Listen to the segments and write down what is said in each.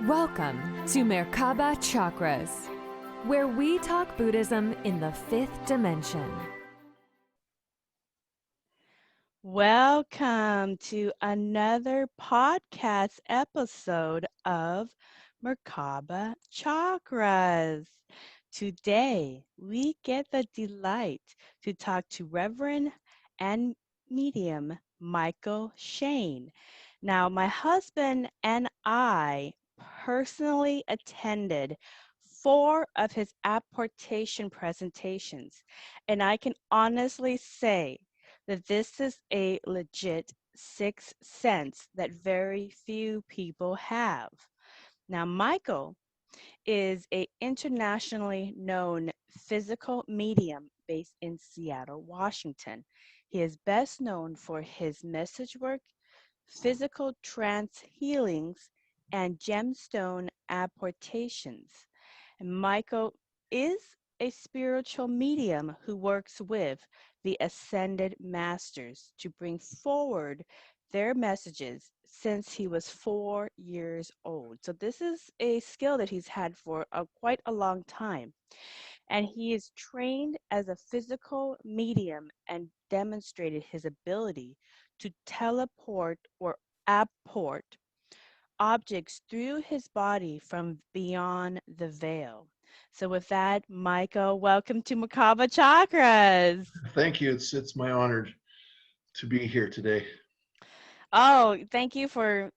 Welcome to Merkaba Chakras, where we talk Buddhism in the fifth dimension. Welcome to another podcast episode of Merkaba Chakras. Today, we get the delight to talk to Reverend and medium Mychael Shane. Now, my husband and I personally attended 4 of his apportation presentations, and I can honestly say that this is a legit sixth sense that very few people have. Now, Mychael is an internationally known physical medium based in Seattle, Washington. He is best known for his message work, physical trance healings, and gemstone apportations. And Mychael is a spiritual medium who works with the ascended masters to bring forward their messages since he was 4 years old. So this is a skill that he's had for quite a long time. And he is trained as a physical medium and demonstrated his ability to teleport or apport objects through his body from beyond the veil. So with that, Mychael, welcome to Merkaba Chakras. Thank you. It's my honor to be here today. Oh, thank you for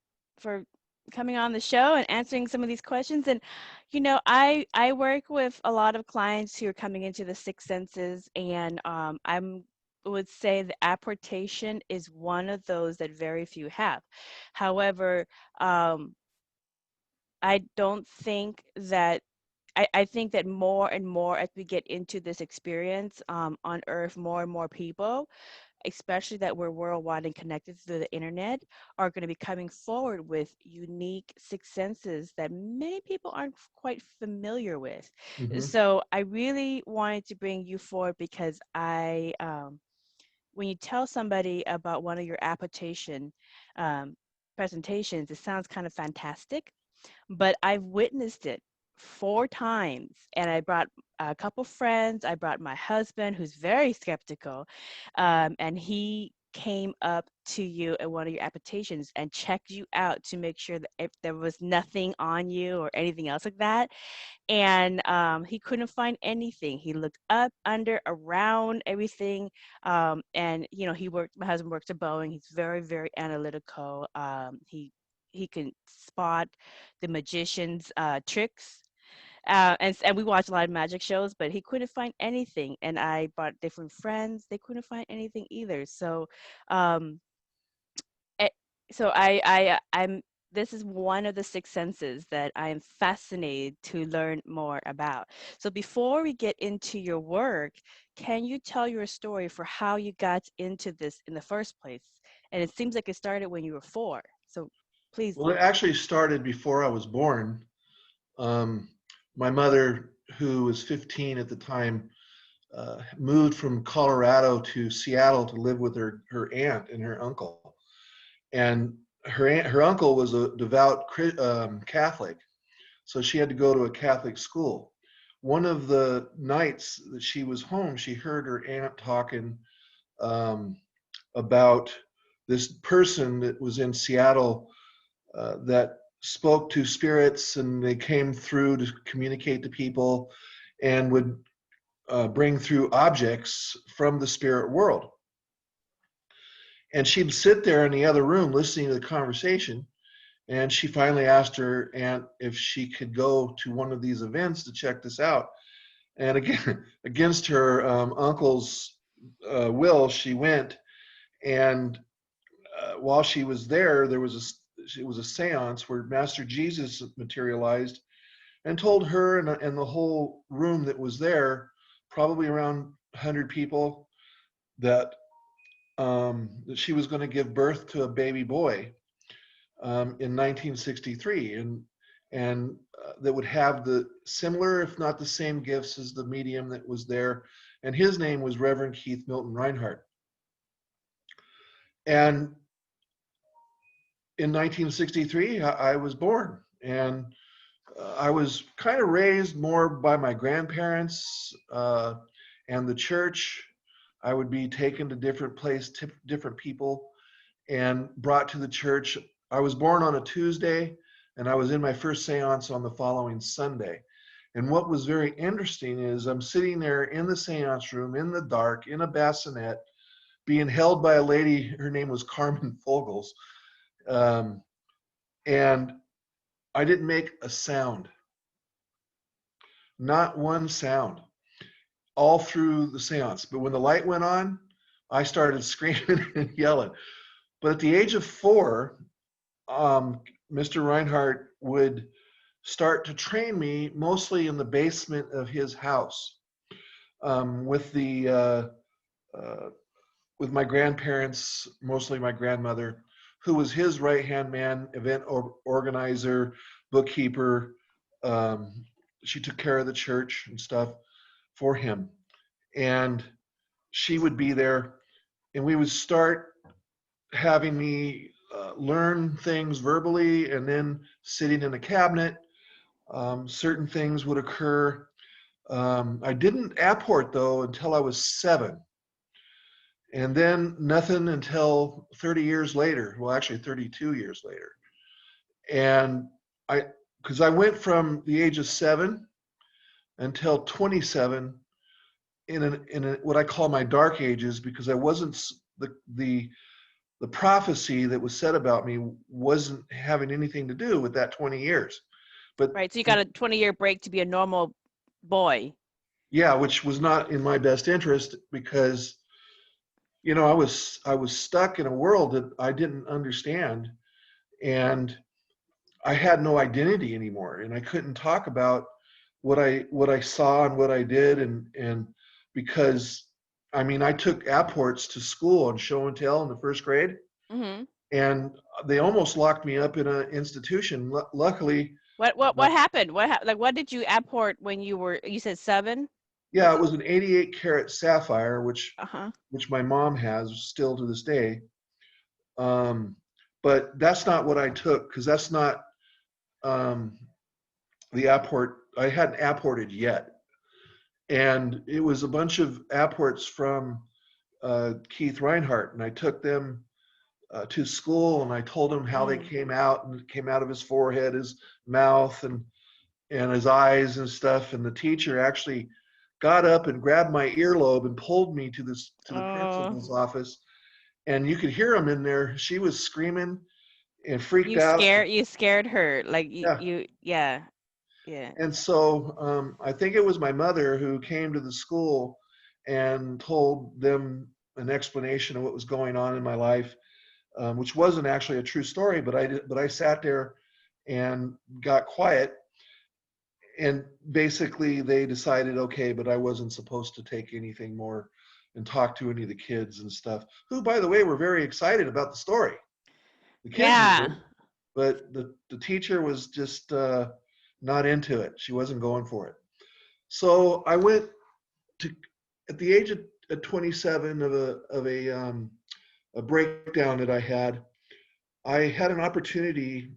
coming on the show and answering some of these questions. And you know, I work with a lot of clients who are coming into the sixth senses, and would say the apportation is one of those that very few have. However, I don't think that I think that more and more as we get into this experience on Earth, more and more people, especially that we're worldwide and connected through the internet, are going to be coming forward with unique sixth senses that many people aren't quite familiar with. Mm-hmm. So I really wanted to bring you forward because when you tell somebody about one of your apportation presentations, it sounds kind of fantastic, but I've witnessed it 4 times, and I brought a couple friends. I brought my husband, who's very skeptical, and he came up to you at one of your apportations and checked you out to make sure that if there was nothing on you or anything else like that. And he couldn't find anything. He looked up, under, around, everything. And you know, my husband works at Boeing. He's very, very analytical. He can spot the magician's tricks. And we watch a lot of magic shows, but he couldn't find anything. And I brought different friends; they couldn't find anything either. So, um, eh, I'm. This is one of the six senses that I am fascinated to learn more about. So before we get into your work, can you tell your story for how you got into this in the first place? And it seems like it started when you were 4. So please. Well, it actually started before I was born. My mother, who was 15 at the time, moved from Colorado to Seattle to live with her aunt and her uncle. And her uncle was a devout Catholic, so she had to go to a Catholic school. One of the nights that she was home, she heard her aunt talking about this person that was in Seattle that spoke to spirits, and they came through to communicate to people and would bring through objects from the spirit world. And she'd sit there in the other room listening to the conversation. And she finally asked her aunt if she could go to one of these events to check this out. And again, against her uncle's will, she went. And while she was there, it was a seance where Master Jesus materialized and told her and the whole room that was there, probably around 100 people, that she was going to give birth to a baby boy in 1963, and that would have the similar, if not the same, gifts as the medium that was there. And his name was Reverend Keith Milton Reinhardt. And in 1963, I was born, And I was kind of raised more by my grandparents and the church. I would be taken to different different people, and brought to the church. I was born on a Tuesday, and I was in my first seance on the following Sunday. And what was very interesting is I'm sitting there in the seance room in the dark in a bassinet, being held by a lady. Her name was Carmen Fogels. And I didn't make a sound, not one sound, all through the seance. But when the light went on, I started screaming and yelling. But at the age of 4, Mr. Reinhardt would start to train me mostly in the basement of his house, with my grandparents, mostly my grandmother, who was his right-hand man, event organizer, bookkeeper. She took care of the church and stuff for him. And she would be there, and we would start having me learn things verbally, and then sitting in a cabinet. Certain things would occur. I didn't apport, though, until I was 7. And then nothing until 30 years later. Well, actually 32 years later. And because I went from the age of 7 until 27 in what I call my dark ages, because I wasn't the prophecy that was said about me wasn't having anything to do with that 20 years. But Right. So you got a 20-year break to be a normal boy. yeah, which was not in my best interest, because I was stuck in a world that I didn't understand, and I had no identity anymore, and I couldn't talk about what I saw and what I did, and because I took apports to school and show and tell in the first grade, Mm-hmm. and they almost locked me up in an institution. Luckily, What happened? What did you apport when you said 7? yeah, it was an 88 karat sapphire, which Uh-huh. my mom has still to this day. But that's not what I took, because that's not the apport. I hadn't apported yet. And it was a bunch of apports from Keith Reinhardt, and I took them to school, and I told him how they came out, and it came out of his forehead, his mouth, and his eyes and stuff. And the teacher actually got up and grabbed my earlobe and pulled me to the principal's office, and you could hear him in there. She was screaming and freaked out. You scared her, like yeah. And so I think it was my mother who came to the school and told them an explanation of what was going on in my life, which wasn't actually a true story, but I sat there and got quiet. And basically they decided, okay, but I wasn't supposed to take anything more and talk to any of the kids and stuff, who, by the way, were very excited about the story. The kids were, but the teacher was just not into it. She wasn't going for it. So I went to, at the age of 27 of a breakdown that I had an opportunity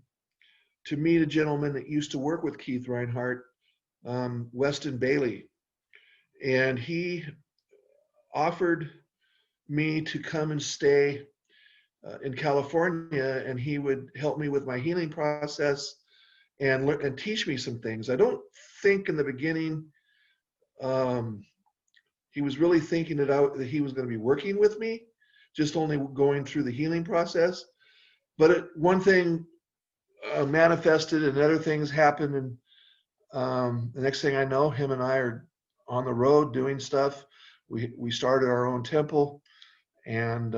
to meet a gentleman that used to work with Keith Reinhardt, Weston Bailey, and he offered me to come and stay in California, and he would help me with my healing process and teach me some things. I don't think in the beginning he was really thinking that he was going to be working with me, just only going through the healing process. But one thing manifested, and other things happened, and the next thing I know, him and I are on the road doing stuff. We started our own temple, and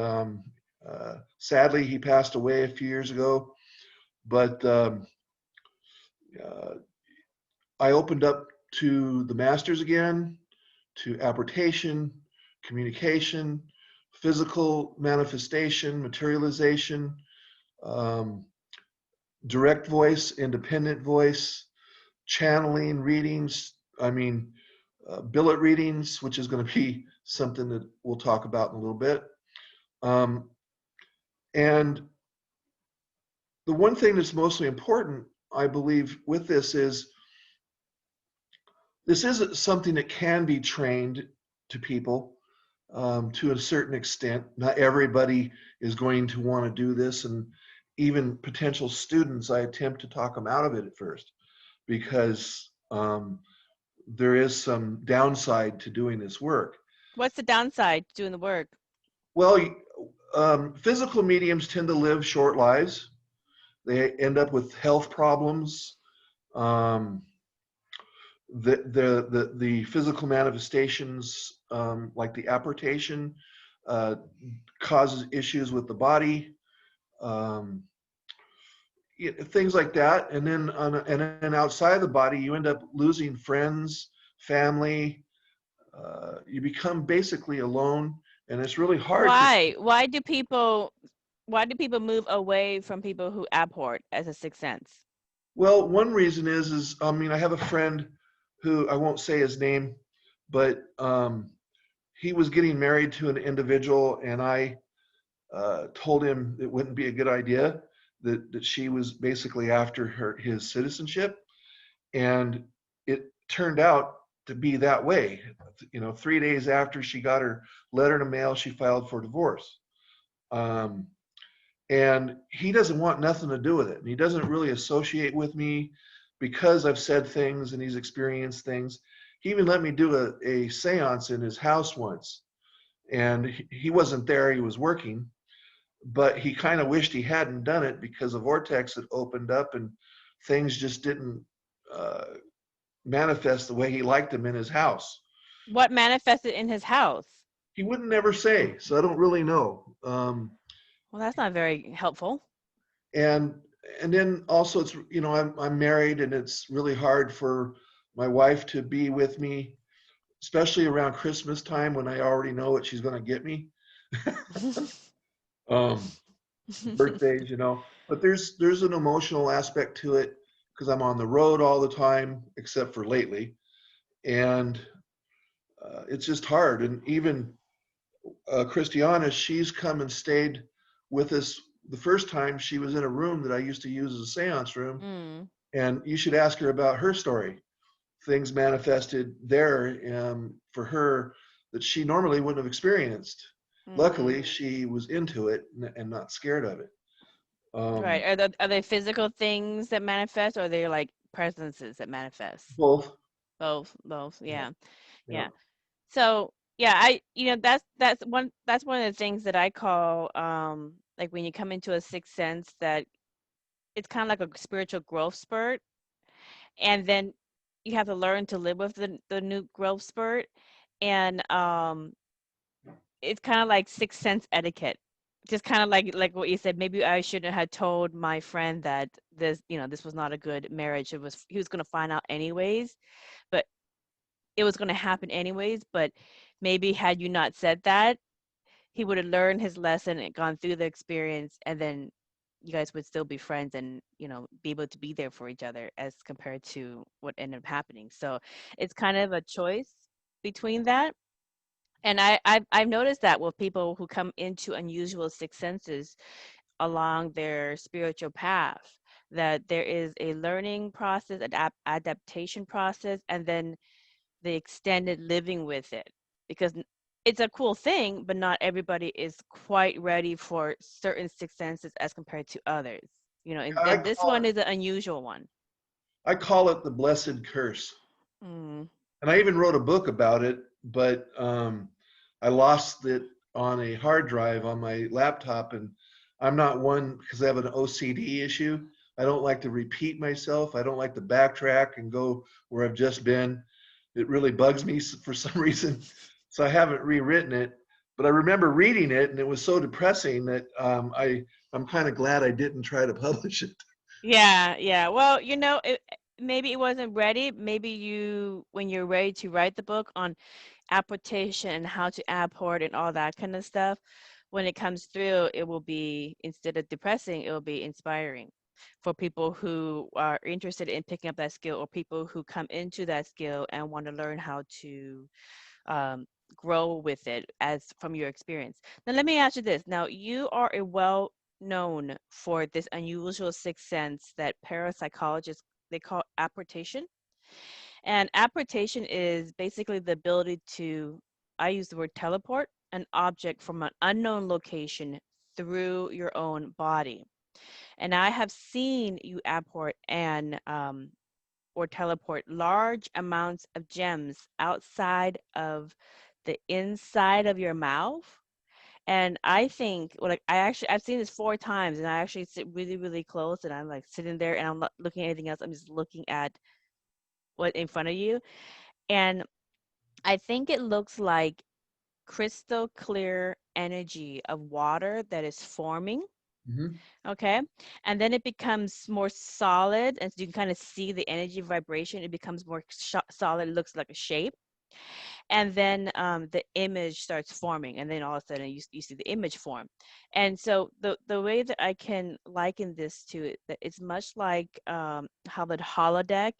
sadly he passed away a few years ago. But I opened up to the masters again, to apportation, communication, physical manifestation, materialization, direct voice, independent voice, channeling, readings. Billet readings, which is going to be something that we'll talk about in a little bit. And the one thing that's mostly important I believe with this is something that can be trained to people to a certain extent. Not everybody is going to want to do this, and even potential students, I attempt to talk them out of it at first because there is some downside to doing this work. What's the downside to doing the work? Well, physical mediums tend to live short lives. They end up with health problems. Um, the physical manifestations, like the apportation, causes issues with the body, um, things like that. And then and then outside the body, you end up losing friends, family. You become basically alone, and it's really hard to. Why? Why do people move away from people who apport as a sixth sense? Well, one reason is I mean, I have a friend who I won't say his name, but he was getting married to an individual, and I told him it wouldn't be a good idea, that she was basically after his citizenship, and it turned out to be that way. 3 days after she got her letter in the mail, she filed for divorce. Um, and he doesn't want nothing to do with it. And he doesn't really associate with me because I've said things and he's experienced things. He even let me do a seance in his house once, and he wasn't there, he was working, but he kind of wished he hadn't done it because a vortex had opened up and things just didn't uh, manifest the way he liked them in his house. What manifested in his house? He wouldn't never say, so I don't really know. Well, that's not very helpful. And then also it's, I'm married, and it's really hard for my wife to be with me, especially around Christmas time when I already know what she's going to get me. Birthdays, but there's an emotional aspect to it because I'm on the road all the time, except for lately, and it's just hard. And even Christiana, she's come and stayed with us. The first time she was in a room that I used to use as a seance room, and you should ask her about her story. Things manifested there for her that she normally wouldn't have experienced. Luckily, she was into it and not scared of it. Right. Are they physical things that manifest, or are they like presences that manifest? Both. Both. Yeah. Yeah. So yeah, that's one of the things that I call like when you come into a sixth sense, that it's kind of like a spiritual growth spurt, and then you have to learn to live with the new growth spurt, and it's kind of like sixth sense etiquette. Just kind of like what you said, maybe I shouldn't have told my friend that this was not a good marriage. He was going to find out anyways, but it was going to happen anyways. But maybe had you not said that, he would have learned his lesson and gone through the experience, and then you guys would still be friends and be able to be there for each other, as compared to what ended up happening. So it's kind of a choice between that. And I've noticed that with people who come into unusual sixth senses along their spiritual path, that there is a learning process, adaptation process, and then the extended living with it. Because it's a cool thing, but not everybody is quite ready for certain sixth senses as compared to others. And this one is an unusual one. I call it the blessed curse. Mm. And I even wrote a book about it, but I lost it on a hard drive on my laptop. And I'm not one, because I have an OCD issue. I don't like to repeat myself. I don't like to backtrack and go where I've just been. It really bugs me for some reason. So I haven't rewritten it. But I remember reading it, and it was so depressing that I'm kind of glad I didn't try to publish it. Yeah. Well, maybe it wasn't ready. Maybe when you're ready to write the book on apportation and how to apport and all that kind of stuff, when it comes through, it will be, instead of depressing, it will be inspiring for people who are interested in picking up that skill, or people who come into that skill and want to learn how to grow with it as from your experience. Now, let me ask you this. Now, you are a known for this unusual sixth sense that parapsychologists, they call apportation. And apportation is basically the ability to, I use the word teleport, an object from an unknown location through your own body. And I have seen you apport and or teleport large amounts of gems outside of the inside of your mouth. And I think, well, like I've seen this 4 times, and I actually sit really, really close, and I'm like sitting there, and I'm not looking at anything else. I'm just looking at what in front of you, and I think it looks like crystal clear energy of water that is forming. Mm-hmm. Okay. And then it becomes more solid. And so you can kind of see the energy vibration. It becomes more solid. It looks like a shape. And then the image starts forming. And then all of a sudden you see the image form. And so the way that I can liken this to it, that it's much like how the holodeck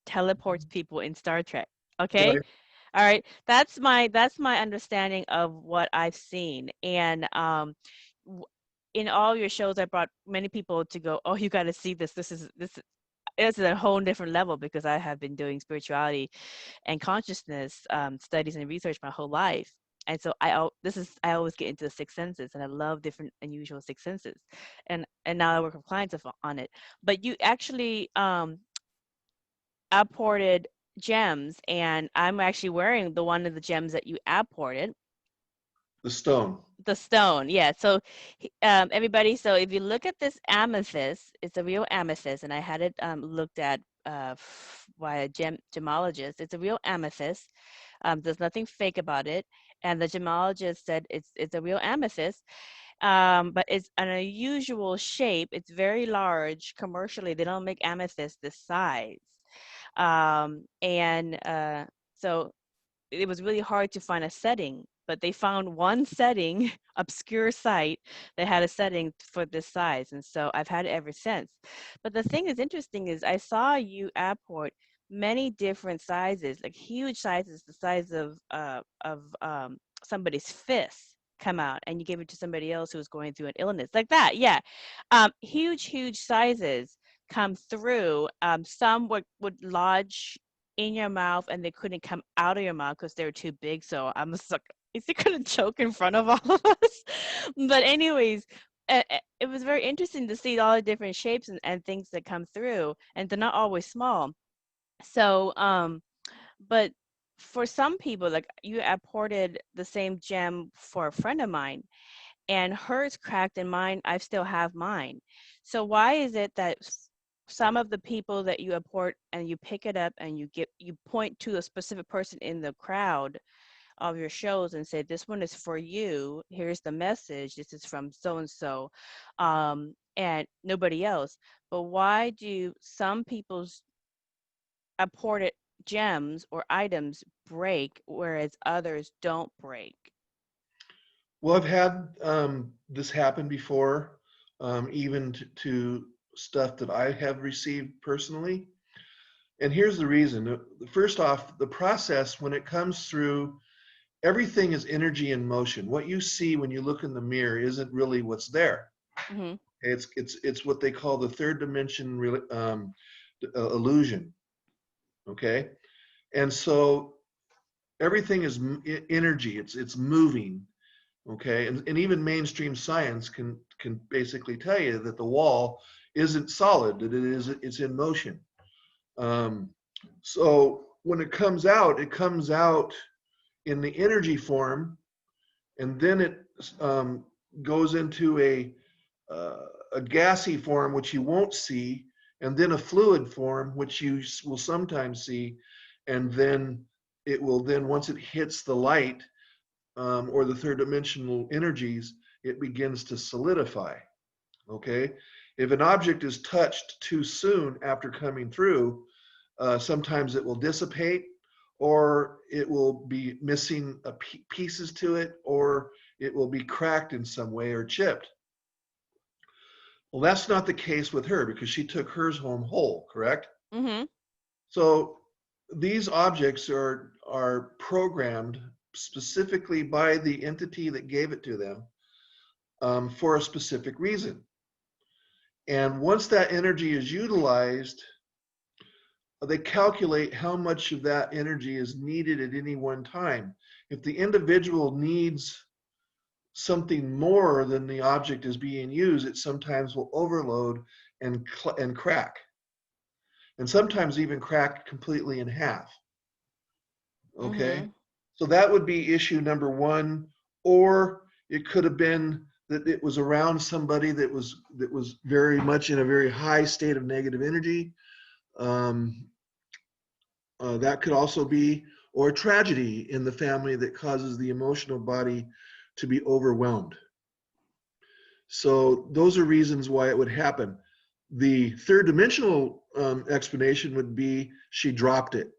teleports people in Star Trek. Okay. Right. All right. That's my understanding of what I've seen. And in all your shows, I brought many people to go, oh, you got to see this. This is a whole different level, because I have been doing spirituality and consciousness studies and research my whole life. And so I always get into the sixth senses, and I love different unusual sixth senses, and now I work with clients on it. But you actually apported gems, and I'm actually wearing one of the gems that you apported. The stone. The stone, yeah. So everybody, so if you look at this amethyst, it's a real amethyst, and I had it looked at by a gemologist. It's a real amethyst. There's nothing fake about it, and the gemologist said it's a real amethyst. But it's an unusual shape. It's very large. Commercially, they don't make amethyst this size. And so it was really hard to find a setting, but they found one setting, obscure site, that had a setting for this size. And so I've had it ever since. But the thing that's interesting is I saw you apport many different sizes, like huge sizes, the size of somebody's fist come out, and you gave it to somebody else who was going through an illness like that. Yeah. Huge sizes come through. Some would lodge in your mouth, and they couldn't come out of your mouth because they were too big. So I'm just like, is he gonna choke in front of all of us? But anyways, it was very interesting to see all the different shapes and things that come through, and they're not always small. So but for some people, like you apported the same gem for a friend of mine, and hers cracked, and mine, I still have mine. So why is it that some of the people that you apport and you pick it up and you point to a specific person in the crowd of your shows and say, this one is for you, here's the message, this is from so and so, and nobody else? But why do some people's apported gems or items break, whereas others don't break? Well, I've had this happen before, even to stuff that I have received personally. And here's the reason. First off, the process, when it comes through, everything is energy in motion. What you see when you look in the mirror isn't really what's there. Mm-hmm. It's what they call the third dimension illusion. Okay, and so everything is energy. It's moving. Okay, and even mainstream science can basically tell you that the wall isn't solid, that it's in motion. So when it comes out in the energy form, and then it goes into a gassy form, which you won't see, and then a fluid form, which you will sometimes see, and then it will then, once it hits the light or the third dimensional energies, it begins to solidify. Okay, if an object is touched too soon after coming through, sometimes it will dissipate, or it will be missing pieces to it, or it will be cracked in some way or chipped. Well, that's not the case with her, because she took hers home whole, correct? Mm-hmm. So these objects are programmed specifically by the entity that gave it to them for a specific reason. And once that energy is utilized, they calculate how much of that energy is needed at any one time. If the individual needs something more than the object is being used, it sometimes will overload and crack, and sometimes even crack completely in half. Okay, Mm-hmm. so that would be issue number one. Or it could have been that it was around somebody that was very much in a very high state of negative energy. Um, that could also be, or a tragedy in the family that causes the emotional body to be overwhelmed. So those are reasons why it would happen. The third dimensional explanation would be she dropped it.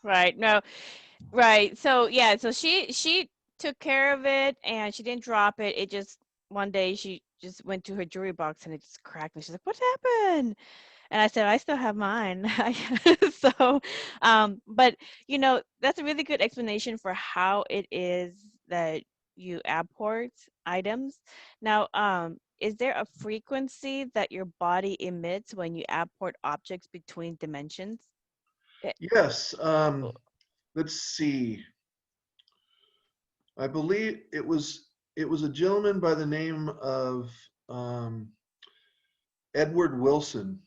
Right. No. Right. So yeah. So she took care of it, and she didn't drop it. It just one day she just went to her jewelry box and it just cracked. And she's like, "What happened?" And I said, "I still have mine." So, but that's a really good explanation for how it is that you apport items. Now, is there a frequency that your body emits when you apport objects between dimensions? Eh, Yes. oh, Let's see. I believe it was a gentleman by the name of um, Edward Wilson.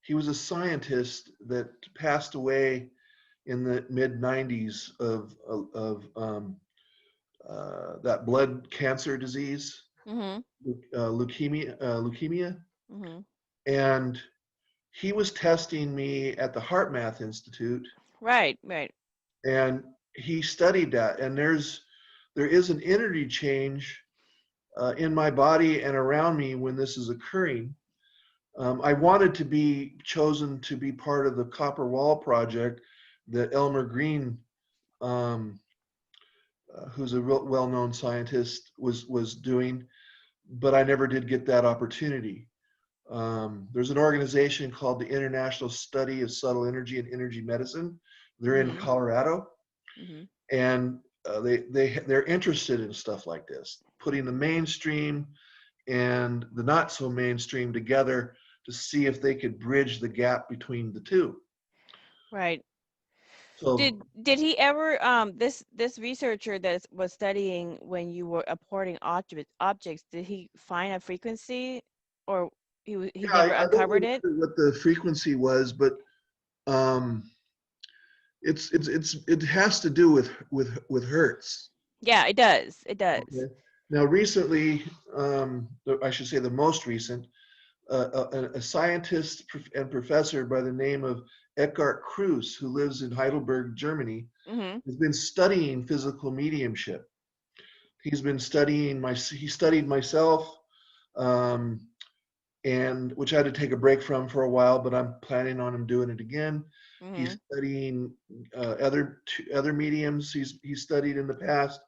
He was a scientist that passed away in the mid 90s of that blood cancer disease, mhm, leukemia, mhm. and he was testing me at the Heart Math Institute, Right, right. and he studied that. And there is an energy change in my body and around me when this is occurring. I wanted to be chosen to be part of the Copper Wall project that Elmer Green, um, who's a real well-known scientist, was doing, but I never did get that opportunity. There's an organization called the International Study of Subtle Energy and Energy Medicine. They're in Mhm, Colorado, mhm. and they're interested in stuff like this, putting the mainstream and the not so mainstream together to see if they could bridge the gap between the two. Right. So Did he ever this researcher that was studying when you were apporting objects, did he find a frequency, or he yeah, never I don't uncovered it? remember what the frequency was, but um, it has to do with hertz. Yeah, it does. It does. Okay. Now, recently, I should say the most recent, a scientist and professor by the name of Eckhart Kruse, who lives in Heidelberg, Germany, Mhm. has been studying physical mediumship. He's been studying he studied myself, um, and which I had to take a break from for a while, but I'm planning on him doing it again. He's Mhm. studying other mediums he's studied in the past,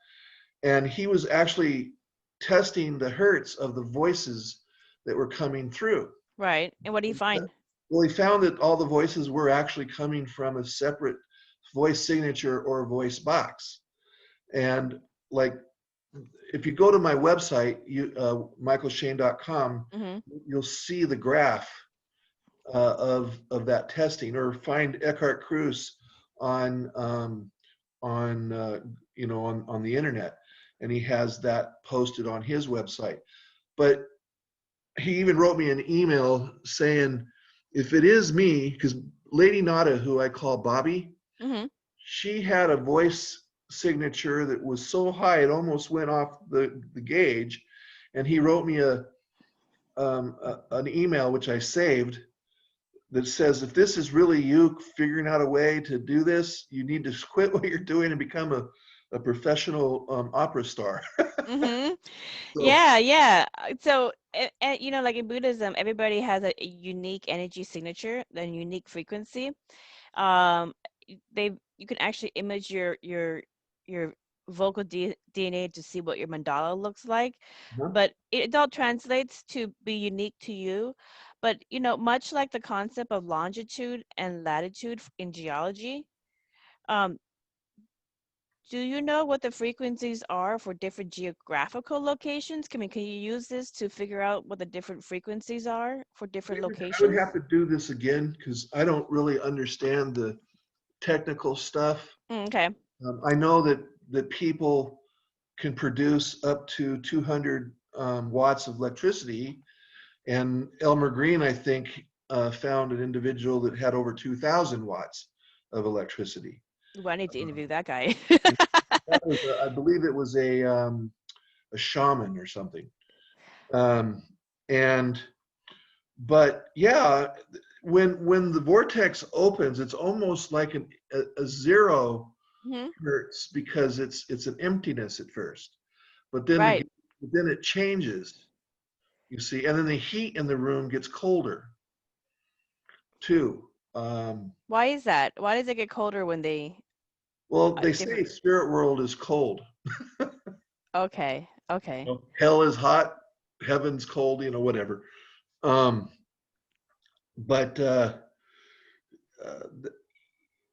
and he was actually testing the hertz of the voices that were coming through. Right. And what do you find? Well, he found that all the voices were actually coming from a separate voice signature or voice box. And like, if you go to my website, michaelshane.com, Mhm. you'll see the graph of that testing, or find Eckhart Kruse on on on the internet, and he has that posted on his website. But he even wrote me an email saying, if it is me, because Lady Nada, who I call Bobby, Mhm. she had a voice signature that was so high it almost went off the gauge. And he wrote me an email, which I saved, that says, if this is really you figuring out a way to do this, you need to quit what you're doing and become a professional opera star. Mhm. So Yeah, yeah. So, like in Buddhism, everybody has a unique energy signature, a unique frequency. Um, you can actually image your vocal DNA to see what your mandala looks like, uh-huh. but it all translates to be unique to you. But much like the concept of longitude and latitude in geology, um, Do you know what the frequencies are for different geographical locations? Can you use this to figure out what the different frequencies are for different I would locations? have to do this again because I don't really understand the technical stuff. Okay. I know that people can produce up to 200 watts of electricity, and Elmer Green, I think, found an individual that had over 2,000 watts of electricity. Well, I need to interview that guy. That was, I believe, it was a shaman or something. Um, and but yeah, when the vortex opens, it's almost like a zero Mhm. hertz because it's an emptiness at first, but then Right. it changes. You see, and then the heat in the room gets colder too. Why is that? Why does it get colder when they Well, they say different? spirit world is cold. Okay. Okay. Hell is hot, heaven's cold, whatever. Um, but uh,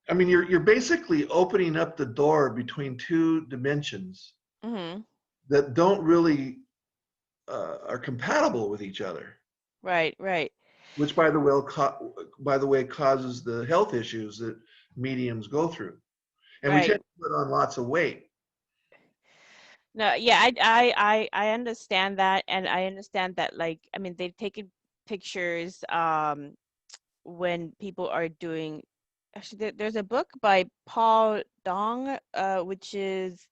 I mean, you're basically opening up the door between two dimensions Mhm. that don't really are compatible with each other, Right. Right. which by the way causes the health issues that mediums go through, and we Right. tend to put on lots of weight. No, yeah, I understand that, and I understand that, like, I mean, they've taken pictures when people are doing, actually there's a book by Paul Dong, which is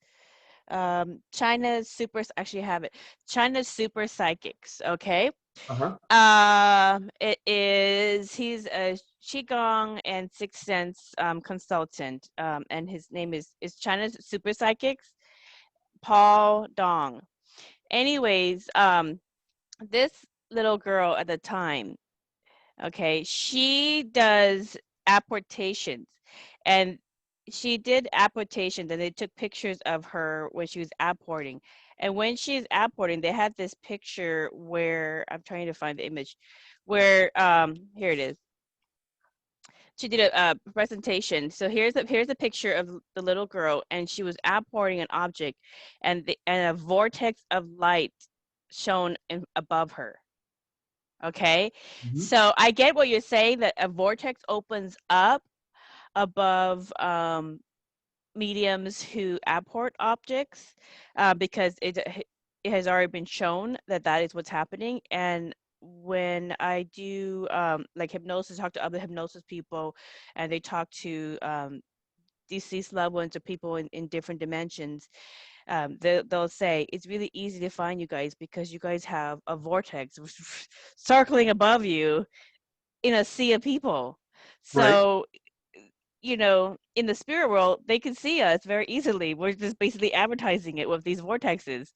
China's super, actually I have it, China's Super Psychics, okay? Uh-huh. It is, he's a Qigong and Sixth Sense consultant, and his name is China's Super Psychics, Paul Dong. Anyways, this little girl at the time, okay, she does apportations, and she did apportations, and they took pictures of her when she was apporting. And when she's apporting, they had this picture where, I'm trying to find the image, where here it is. She did a presentation. So here's a picture of the little girl, and she was apporting an object, and a vortex of light shone above her. Okay, Mm-hmm. so I get what you're saying, that a vortex opens up above mediums who apport objects, because it has already been shown that that is what's happening. And when I do like hypnosis, talk to other hypnosis people, and they talk to deceased loved ones or people in different dimensions, they'll say it's really easy to find you guys because you guys have a vortex circling above you in a sea of people. Right. So, in the spirit world, they can see us very easily. We're just basically advertising it with these vortexes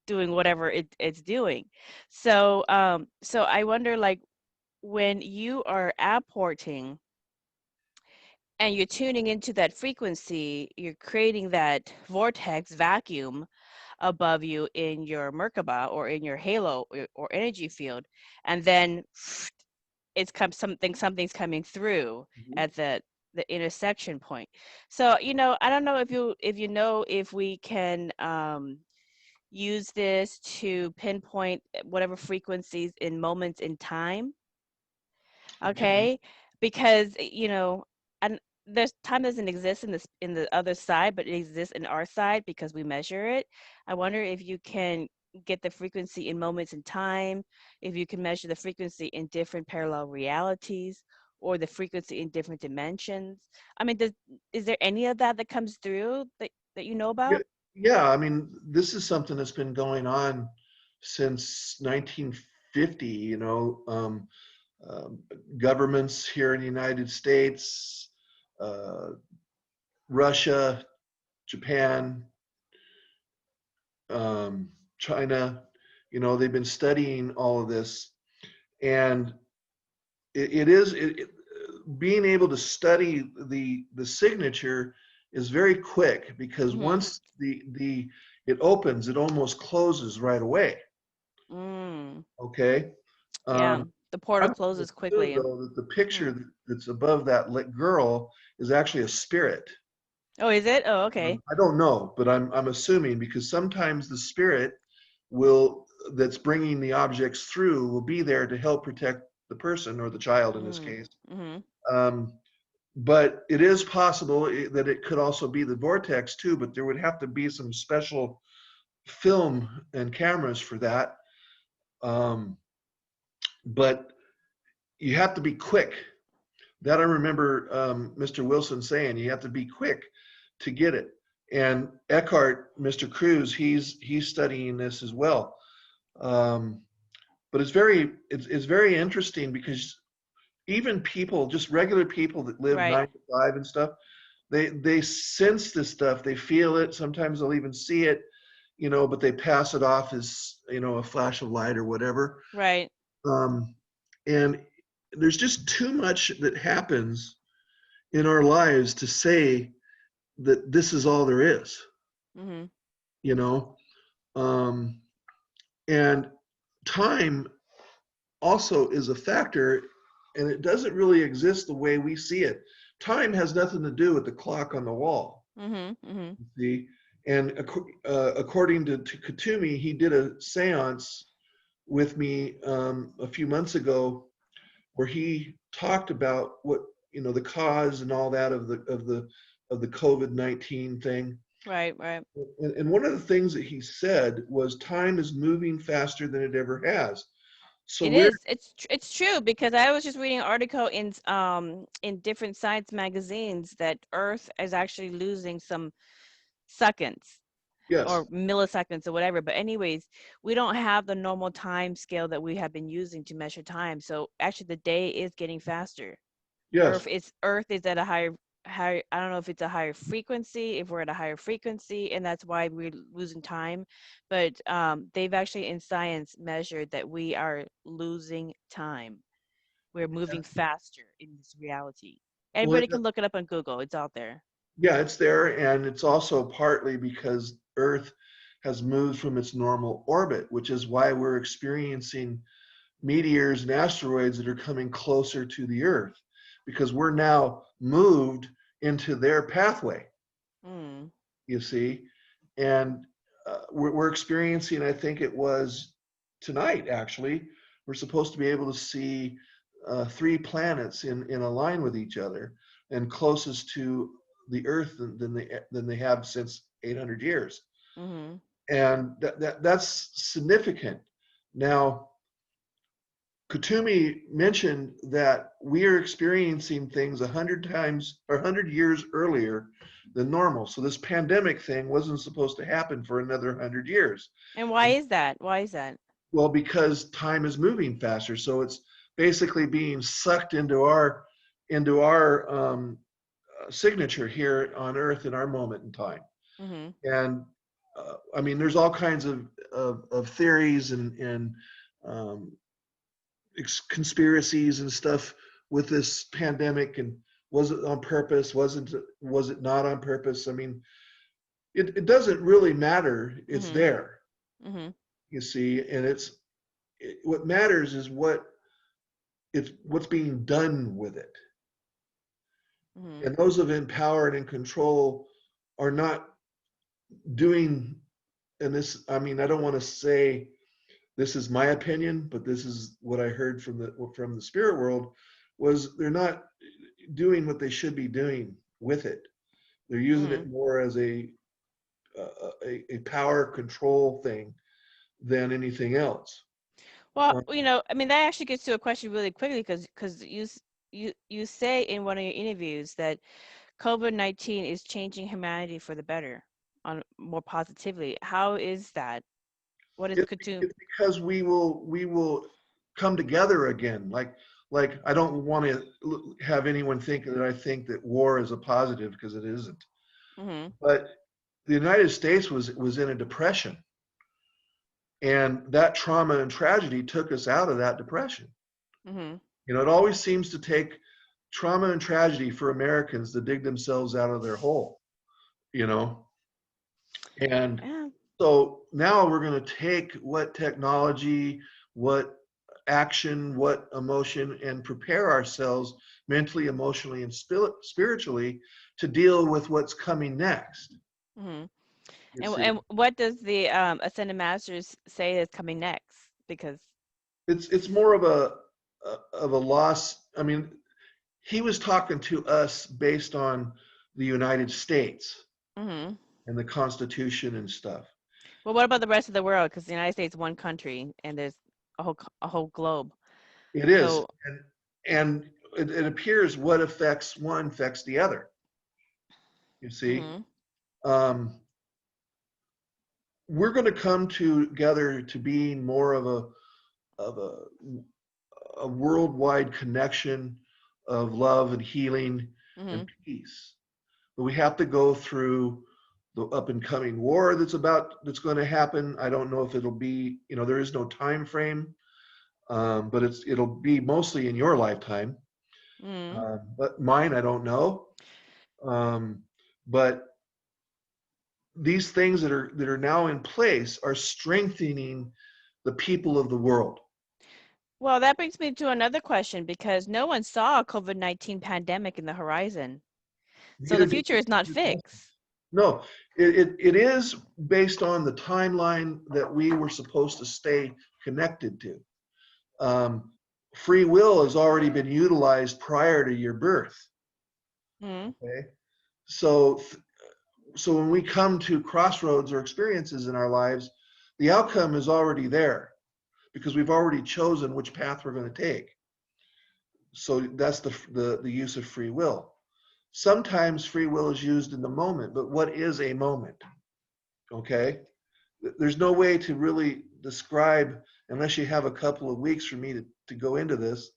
doing whatever it's doing. So I wonder, like, when you are apporting and you're tuning into that frequency, you're creating that vortex vacuum above you in your Merkaba or in your halo or energy field, and then it's something's coming through Mhm. at the intersection point. So, I don't know if we can use this to pinpoint whatever frequencies in moments in time. Okay, because and there's time doesn't exist in the other side, but it exists in our side because we measure it. I wonder if you can get the frequency in moments in time, if you can measure the frequency in different parallel realities, or the frequency in different dimensions. I mean, is there any of that that comes through that you know Yeah, about? yeah. I mean, this is something that's been going on since 1950. Um, Governments here in the United States, uh, Russia, Japan, China, they've been studying all of this, and being able to study the signature is very quick because Mm-hmm. once the it opens, it almost closes right away. Mm, Okay. yeah, Um, the portal I'm going closes to assume quickly. though that the Hmm. picture that's above that lit girl is actually a spirit. Oh, is it? Oh, okay. I don't know, but I'm assuming, because sometimes the spirit will that's bringing the objects through will be there to help protect the person, or the child in this case. Mm-hmm. Um, but it is possible that it could also be the vortex too, but there would have to be some special film and cameras for that. Um, but you have to be quick. That I remember Mr. Wilson saying, you have to be quick to get it. And Eckhart, Mr. Cruz, he's studying this as well. But it's very interesting, because even people, just regular people that live Right. 9 to 5 and stuff, they sense this stuff. They feel it. Sometimes they'll even see it, but they pass it off as a flash of light or whatever. Right. Um, and there's just too much that happens in our lives to say that this is all there is, Mm-hmm. you know. Um, and time also is a factor, and it doesn't really exist the way we see it. Time has nothing to do with the clock on the wall. Mm-hmm. Mm-hmm. See, and according to Katumi, he did a séance with me a few months ago, where he talked about what the cause and all that of the COVID-19 thing. Right. Right. And one of the things that he said was, time is moving faster than it ever has. So It we're is. It's true, because I was just reading an article in different science magazines that Earth is actually losing some seconds yes, or milliseconds or whatever. But anyways, we don't have the normal time scale that we have been using to measure time. So actually, the day is getting faster. yes. Earth is at a higher, I don't know if it's a higher frequency, if we're at a higher frequency, and that's why we're losing time. But they've actually in science measured that we are losing time. We're moving faster in this reality. Well, Everybody can look it up on Google. It's out there. yeah, it's there, and it's also partly because Earth has moved from its normal orbit, which is why we're experiencing meteors and asteroids that are coming closer to the Earth, because we're now moved into their pathway, Mm. you see. And we're experiencing, I think it was tonight actually, we're supposed to be able to see 3 planets in a line with each other, and closest to the Earth than they have since 800 years. Mm-hmm. And that's significant. Now, Katumi mentioned that we are experiencing things 100 times or 100 years earlier than normal. So this pandemic thing wasn't supposed to happen for another 100 years. And why is that? Why is that? Well, because time is moving faster, so it's basically being sucked into our signature here on Earth in our moment in time. Mm-hmm. And I mean, there's all kinds of theories and um, conspiracies and stuff with this pandemic, and was it on purpose, was it not on purpose? I mean, it doesn't really matter. It's Mm-hmm. there, Mm-hmm. you see. And what matters is what's being done with it. Mm-hmm. And those of in power and in control are not doing. And this, I mean, I don't want to say this is my opinion, but this is what I heard from the spirit world, was they're not doing what they should be doing with it. They're using Mm-hmm. it more as a power control thing than anything else. Well, Uh, I mean, that actually gets to a question really quickly, because you say in one of your interviews that COVID-19 is changing humanity for the better, on more positively. How is that? What is Kutum? it's because we will come together again. Like I don't want to have anyone think that I think that war is a positive, because it isn't. Mm-hmm. But the United States was in a depression, and that trauma and tragedy took us out of that depression. Mm-hmm. It always seems to take trauma and tragedy for Americans to dig themselves out of their hole, you know. And Yeah. so now we're going to take what technology, what action, what emotion, and prepare ourselves mentally, emotionally, and spiritually to deal with what's coming next. Hmm. You And see, and what does the Ascended Masters say is coming next? Because it's more of a loss. I mean, he was talking to us based on the United States hmm. and the Constitution and stuff. Well, what about the rest of the world? Because the United States is one country, and there's a whole globe. It is, So, and it appears what affects one affects the other. You see, hmm. um, we're going to come together to being more of a worldwide connection of love and healing Hmm. and peace. But we have to go through the up and coming war that's going to happen. I don't know if it'll be, there is no time frame, but it'll be mostly in your lifetime. Hmm. But mine, I don't know. Um, but these things that are now in place are strengthening the people of the world. Well, that brings me to another question because no one saw a COVID-19 pandemic in the horizon. So the Neither did future is not the. fixed. No, it is based on the timeline that we were supposed to stay connected to. Um, Free will has already been utilized prior to your birth. Hmm. Okay, so so when we come to crossroads or experiences in our lives, the outcome is already there because we've already chosen which path we're going to take. So that's the use of free will. Sometimes free will is used in the moment, but what is a moment? Okay, there's no way to really describe unless you have a couple of weeks for me to go into this,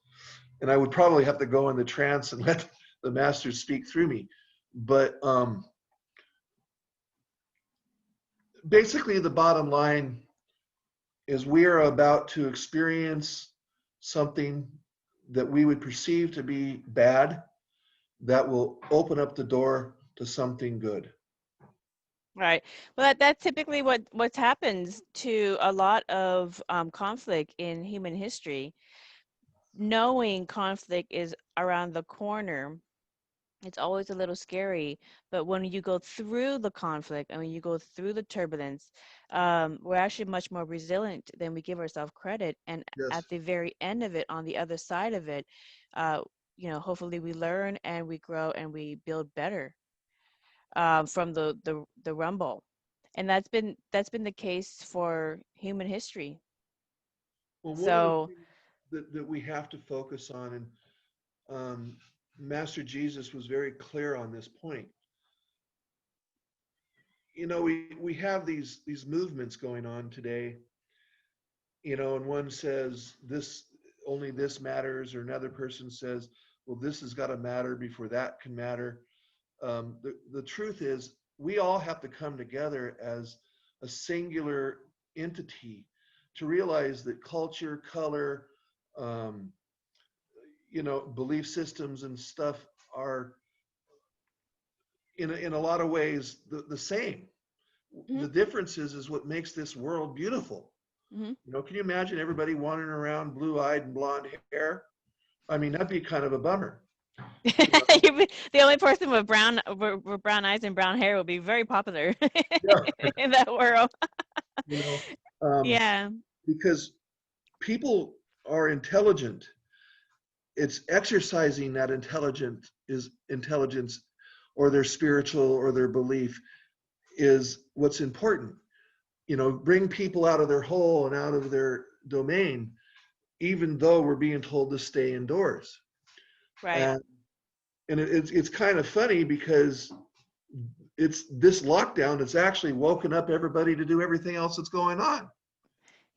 and I would probably have to go into trance and let the masters speak through me. But basically the bottom line is we are about to experience something that we would perceive to be bad that will open up the door to something good. Right. Well, that's typically what happens to a lot of conflict in human history. Knowing conflict is around the corner, it's always a little scary. But when you go through the conflict and when you go through the turbulence, we're actually much more resilient than we give ourselves credit. And Yes. at the very end of it, on the other side of it, uh, hopefully we learn and we grow and we build better from the rumble. And that's been the case for human history. Well, one of the So, things that we have to focus on, and Master Jesus was very clear on this point. We have these movements going on today, and one says this only this matters, or another person says, well, this has got to matter before that can matter. The truth is, we all have to come together as a singular entity to realize that culture, color, um, belief systems and stuff are in a lot of ways the same. mhm, The difference is what makes this world beautiful. mhm. Can you imagine everybody wandering around blue-eyed and blonde hair? I mean, that'd be kind of a bummer. You know? The only person with brown eyes and brown hair will be very popular Yeah. in that world. You know, um, Yeah. because people are intelligent. It's exercising that intelligence or their spiritual or their belief is what's important. Bring people out of their hole and out of their domain, even though we're being told to stay indoors. Right. And it's kind of funny because it's this lockdown that's actually woken up everybody to do everything else that's going on.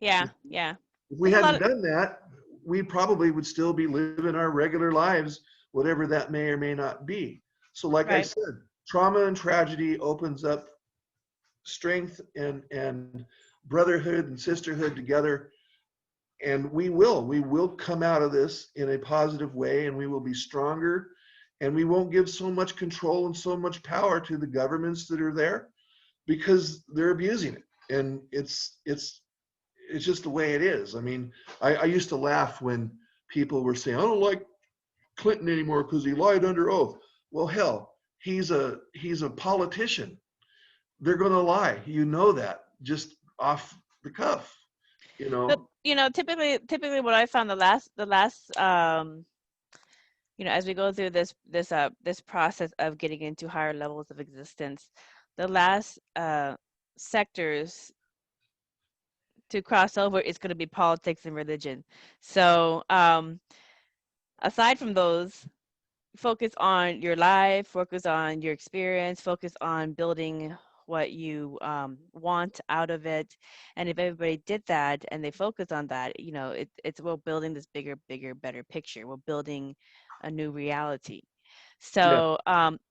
Yeah. Yeah. If we There's a lot hadn't of done that, we probably would still be living our regular lives, whatever that may or may not be. So, like I right. said, trauma and tragedy opens up strength and brotherhood and sisterhood together. And we will come out of this in a positive way, and we will be stronger, and we won't give so much control and so much power to the governments that are there because they're abusing it. And it's just the way it is. I mean, I used to laugh when people were saying, I don't like Clinton anymore because he lied under oath. Well, hell, he's a politician. They're going to lie. You know that just off the cuff, you know. But typically what I found the last as we go through this process of getting into higher levels of existence, the last sectors to cross over is going to be politics and religion. So aside from those, focus on your life, focus on your experience, focus on building what you want out of it. And if everybody did that and they focus on that, it's we're building this bigger, better picture. We're building a new reality. Yeah. So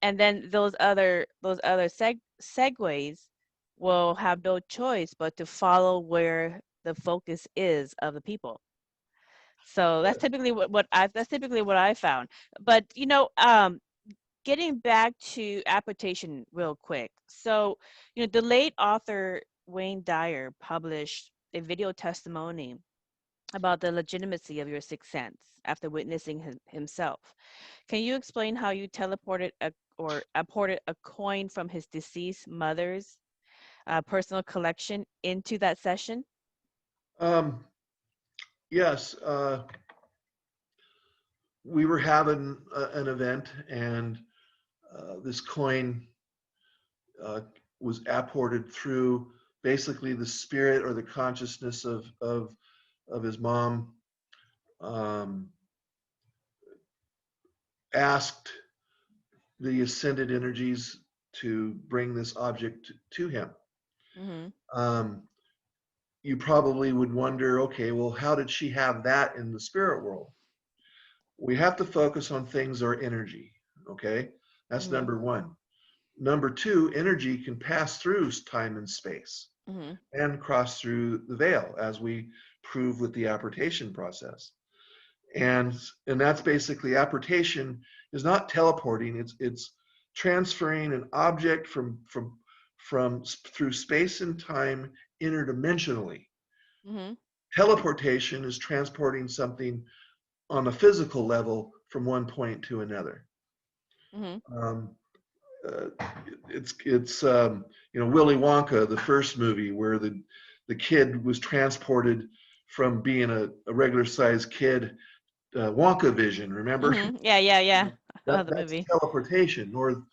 and then those other segues will have no choice but to follow where the focus is of the people. So that's typically what I found. But getting back to apportation real quick. So, the late author Wayne Dyer published a video testimony about the legitimacy of your sixth sense after witnessing himself. Can you explain how you teleported or apported a coin from his deceased mother's personal collection into that session? Yes. We were having an event, and this coin was apported through basically the spirit or the consciousness of his mom. Asked the ascended energies to bring this object to him. Mm-hmm. You probably would wonder, okay, well, how did she have that in the spirit world? We have to focus on things that are energy, okay? That's Mm-hmm. number one. Number two, energy can pass through time and space Mm-hmm. and cross through the veil, as we prove with the apportation process. And that's basically, apportation is not teleporting, it's transferring an object from through space and time interdimensionally. Mm-hmm. Teleportation is transporting something on a physical level from one point to another. Mm-hmm. Uh, it's Willy Wonka, the first movie, where the kid was transported from being a regular sized kid, Wonka vision, remember? Mm-hmm. Yeah. I love the That's movie. teleportation. Or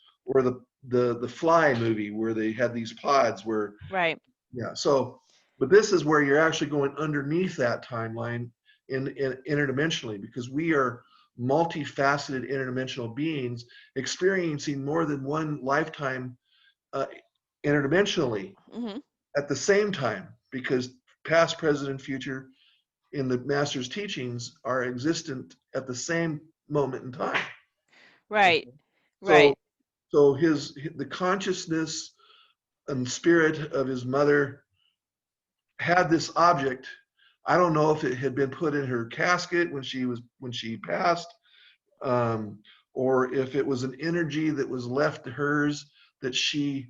the Fly movie, where they had these pods where, Right. yeah. So, but this is where you're actually going underneath that timeline in interdimensionally, because we are multifaceted interdimensional beings experiencing more than one lifetime interdimensionally Mm-hmm. at the same time, because past, present, and future in the master's teachings are existent at the same moment in time. Right. Okay? Right. So the consciousness and spirit of his mother had this object. I don't know if it had been put in her casket when she passed, or if it was an energy that was left to hers, that she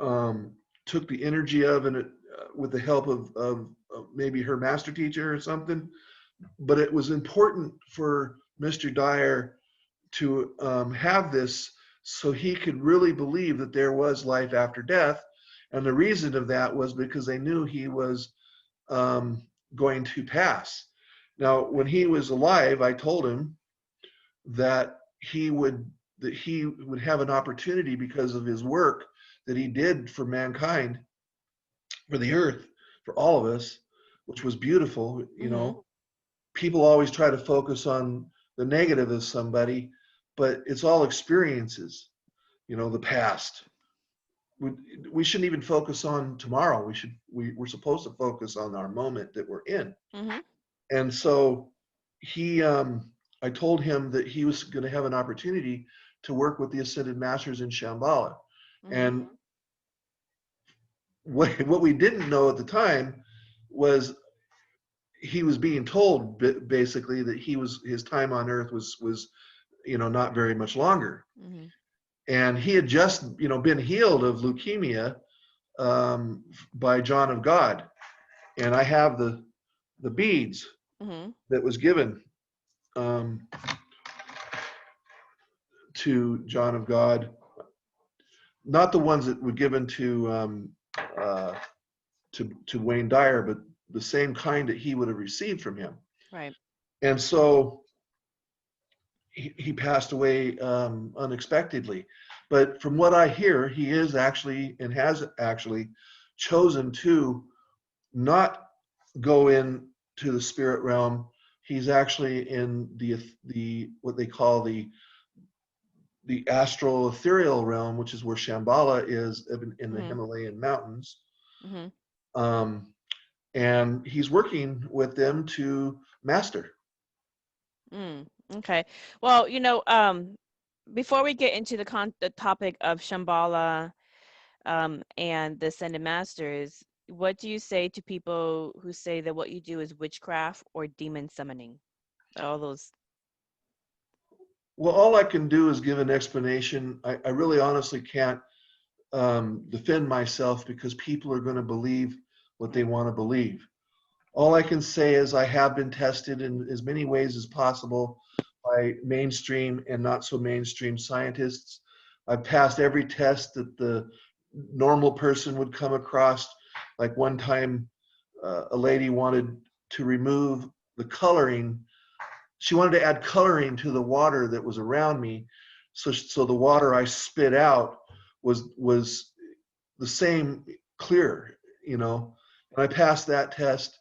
took the energy of, and with the help of maybe her master teacher or something. But it was important for Mr. Dyer to have this, so he could really believe that there was life after death. And the reason of that was because they knew he was going to pass. Now, when he was alive, I told him that he would have an opportunity, because of his work that he did for mankind, for the earth, for all of us, which was beautiful. Mm-hmm. People always try to focus on the negative of somebody, but it's all experiences, the past. We shouldn't even focus on tomorrow. We're supposed to focus on our moment that we're in. Mm-hmm. And so I told him that he was going to have an opportunity to work with the Ascended Masters in Shamballa. Mm-hmm. And what we didn't know at the time was, he was being told basically that his time on earth was not very much longer. Mm-hmm. And he had just been healed of leukemia by John of God. and I have the beads Mm-hmm. that was given to John of God, not the ones that were given to Wayne Dyer, but the same kind that he would have received from him. Right. And so he passed away unexpectedly. But from what I hear, he is actually and has actually chosen to not go into the spirit realm. He's actually in the what they call the astral ethereal realm, which is where Shamballa is in the Mm-hmm. Himalayan mountains. Mm-hmm. And he's working with them to master. Okay. Well, before we get into the topic of Shambhala and the Ascended Masters, what do you say to people who say that what you do is witchcraft or demon summoning? All those. Well, all I can do is give an explanation. I really honestly can't defend myself because people are going to believe what they want to believe. All I can say is I have been tested in as many ways as possible by mainstream and not so mainstream scientists. I've passed every test that the normal person would come across. Like one time, a lady wanted to remove the coloring. She wanted to add coloring to the water that was around me. So the water I spit out was the same clear, and I passed that test.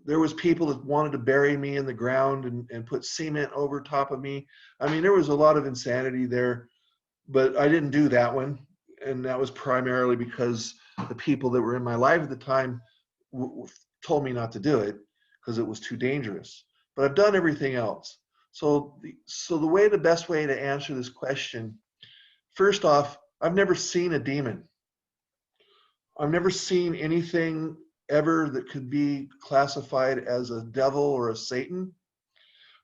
There was people that wanted to bury me in the ground and put cement over top of me. I mean, there was a lot of insanity there, but I didn't do that one. And that was primarily because the people that were in my life at the time told me not to do it because it was too dangerous. But I've done everything else. So the best way to answer this question, first off, I've never seen a demon. I've never seen anything ever that could be classified as a devil or a Satan.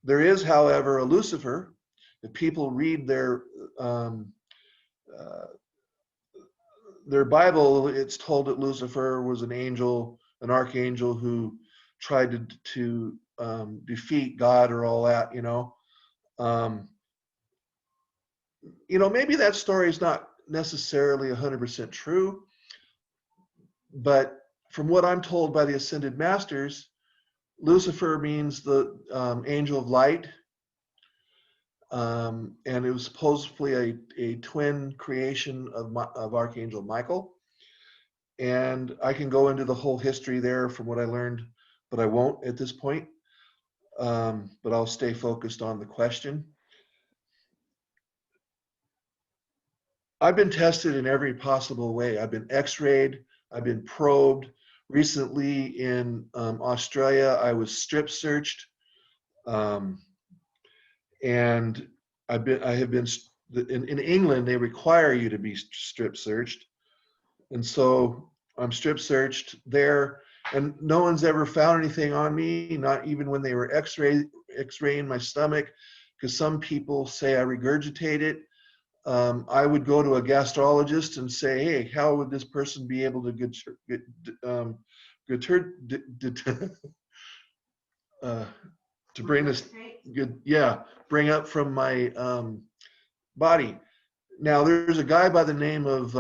There is, however, a Lucifer. If people read their Bible, it's told that Lucifer was an angel, an archangel who tried to defeat God or all that. Maybe that story is not necessarily 100% true, but from what I'm told by the Ascended Masters, Lucifer means the angel of light, and it was supposedly a twin creation of Archangel Michael. And I can go into the whole history there from what I learned, but I won't at this point. But I'll stay focused on the question. I've been tested in every possible way. I've been x-rayed, I've been probed. Recently in Australia, I was strip searched. And I have been in England, they require you to be strip searched. And so I'm strip searched there, and no one's ever found anything on me, not even when they were x-raying my stomach, because some people say I regurgitate it. I would go to a gastrologist and say, hey, how would this person be able to to bring this bring up from my body. Now there's a guy by the name of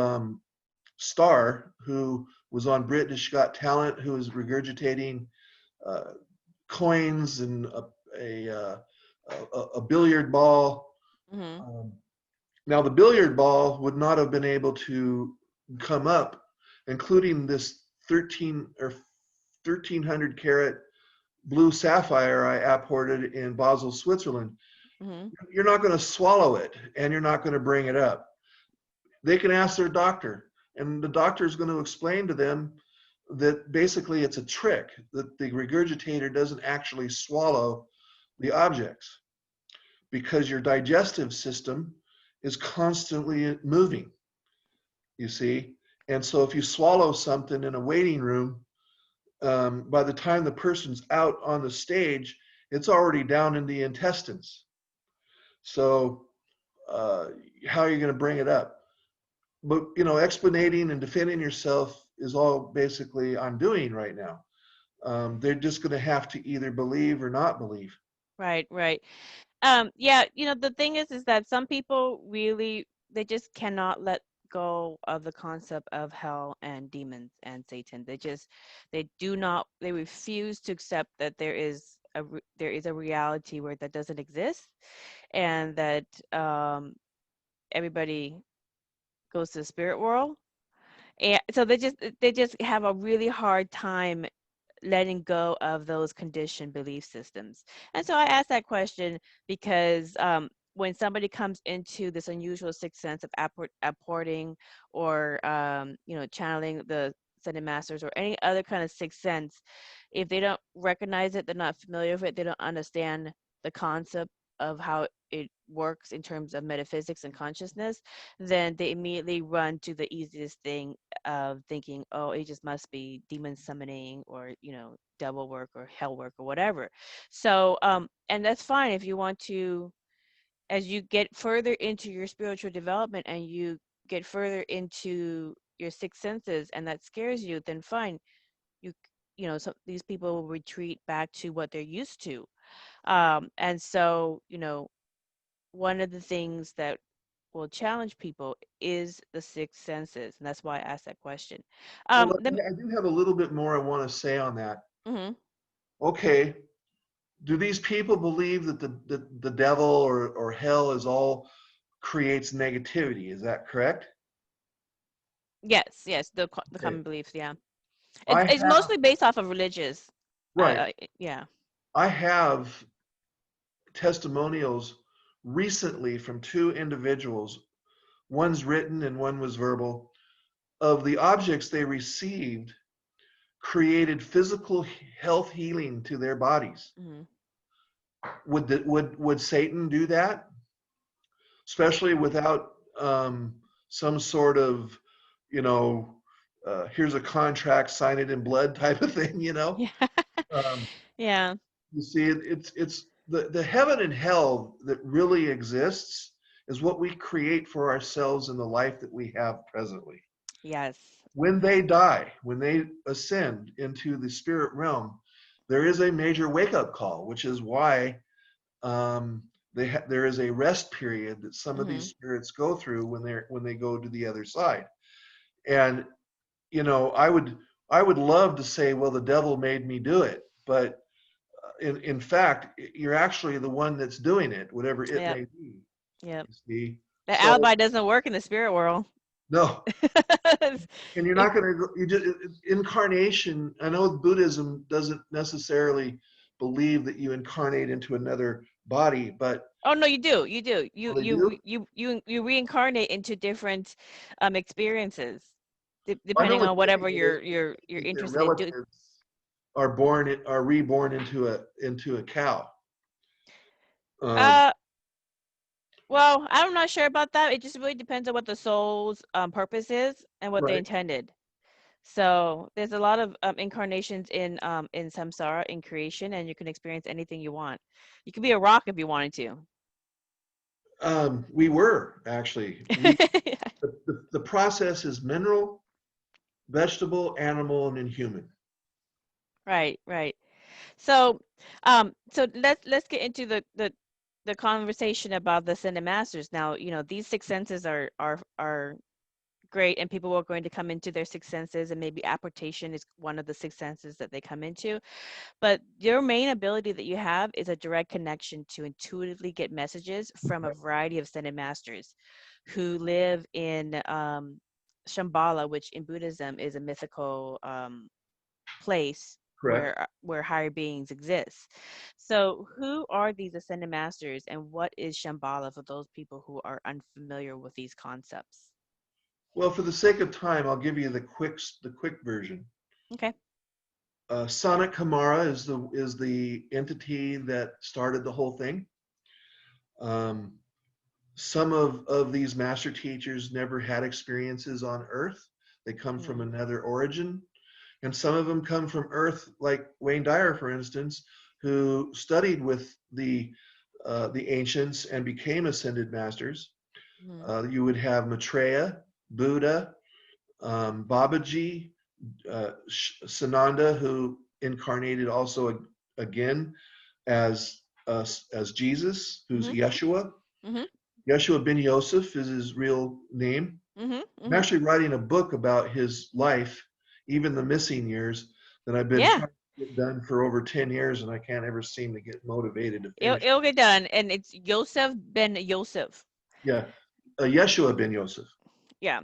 Star who was on British Got Talent who is regurgitating coins and a billiard ball. Mm-hmm. Now the billiard ball would not have been able to come up, including this 1300 carat blue sapphire I apported in Basel, Switzerland. Mm-hmm. You're not going to swallow it, and you're not going to bring it up. They can ask their doctor, and the doctor is going to explain to them that basically it's a trick, that the regurgitator doesn't actually swallow the objects because your digestive system is constantly moving, you see. And so if you swallow something in a waiting room, by the time the person's out on the stage, it's already down in the intestines. So how are you going to bring it up? But, explaining and defending yourself is all basically I'm doing right now. They're just going to have to either believe or not believe. Right, right. Yeah, the thing is that some people really, they just cannot let go of the concept of hell and demons and Satan. They do not, they refuse to accept that there is a reality where that doesn't exist, and that everybody goes to the spirit world. And so they just have a really hard time letting go of those conditioned belief systems. And so I asked that question because when somebody comes into this unusual sixth sense of apporting, or channeling the ascended masters, or any other kind of sixth sense, if they don't recognize it, they're not familiar with it, they don't understand the concept of how it works in terms of metaphysics and consciousness, then they immediately run to the easiest thing of thinking, oh, it just must be demon summoning, or devil work or hell work or whatever. So and that's fine if you want to. As you get further into your spiritual development and you get further into your sixth senses, and that scares you, then fine. you some these people will retreat back to what they're used to. And so one of the things that will challenge people is the sixth senses, and that's why I asked that question. Well, Let me, I do have a little bit more I want to say on that. mhm. Okay, do these people believe that the devil or hell is all creates negativity? Is that correct? Yes, the Okay. common beliefs, yeah. I It's have, mostly based off of religious. right. Yeah. I have testimonials recently from two individuals, one's written and one was verbal, of the objects they received created physical health healing to their bodies. Hmm. Would Satan do that? Especially without some sort of, you know, here's a contract, sign it in blood type of thing, you know? Yeah. Um, Yeah. you see, it's the heaven and hell that really exists is what we create for ourselves in the life that we have presently. Yes. When they die, when they ascend into the spirit realm, there is a major wake-up call, which is why um, there is a rest period that some of Hmm. these spirits go through when they go to the other side. And I would love to say, well, the devil made me do it, but in fact, you're actually the one that's doing it, whatever it Yep. may be. Yep. You see, The so alibi doesn't work in the spirit world. no, It's- and you're it- not going to. You just incarnation. I know Buddhism doesn't necessarily believe that you incarnate into another body, but oh no, you do. You do. You well, they you do. re- you reincarnate into different experiences, I know depending with on whatever India, you're their interested in doing. relatives are reborn into a cow. Um, Uh, well, I'm not sure about that. It just really depends on what the soul's purpose is and what they right. intended. So there's a lot of incarnations in samsara, in creation, and you can experience anything you want. You could be a rock if you wanted to. We were actually the process is mineral, vegetable, animal, and inhuman. Right, right. So, so let's get into the conversation about the ascended masters. Now, these six senses are great, and people are going to come into their six senses, and maybe apportation is one of the six senses that they come into. But your main ability that you have is a direct connection to intuitively get messages from a variety of ascended masters who live in Shamballa, which in Buddhism is a mythical place Correct. where higher beings exist. So, who are these ascended masters, and what is Shambhala for those people who are unfamiliar with these concepts? Well, for the sake of time, I'll give you the quick version. Okay. Sonic Kamara is the entity that started the whole thing. Um, some of these master teachers never had experiences on Earth. They come from Mm-hmm. another origin, and some of them come from Earth, like Wayne Dyer, for instance, who studied with the ancients and became ascended masters. Mm-hmm. You would have Maitreya, Buddha, Babaji, Sananda, who incarnated also again as Jesus, who's Yeshua. Yeshua ben Yosef is his real name. I'm actually writing a book about his life, even the missing years that I've been trying to get done for over 10 years, and I can't ever seem to get motivated to finish. It'll get done, and it's Yosef ben Yosef. Yeah, Yeshua ben Yosef. Yeah,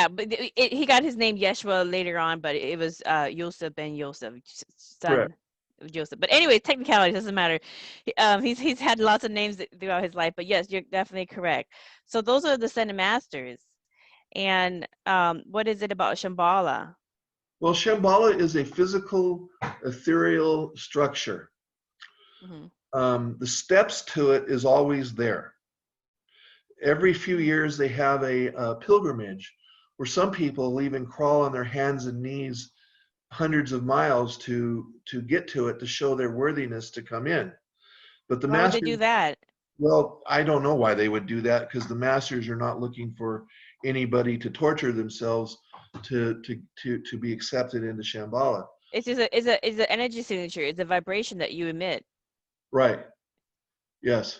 but he got his name Yeshua later on, but it was Yosef ben Yosef, son Correct. of Joseph. But anyway, technicalities doesn't matter. He's had lots of names throughout his life, but yes, you're definitely correct. So those are the Ascended Masters. And what is it about Shamballa? Well, Shamballa is a physical, ethereal structure. The steps to it is always there. Every few years they have a pilgrimage where some people even crawl on their hands and knees hundreds of miles to get to it to show their worthiness to come in. But the Why would they do that? Well, I don't know why they would do that, because the masters are not looking for anybody to torture themselves to be accepted into Shambhala. It's just it's an energy signature. It's a vibration that you emit. Right. Yes.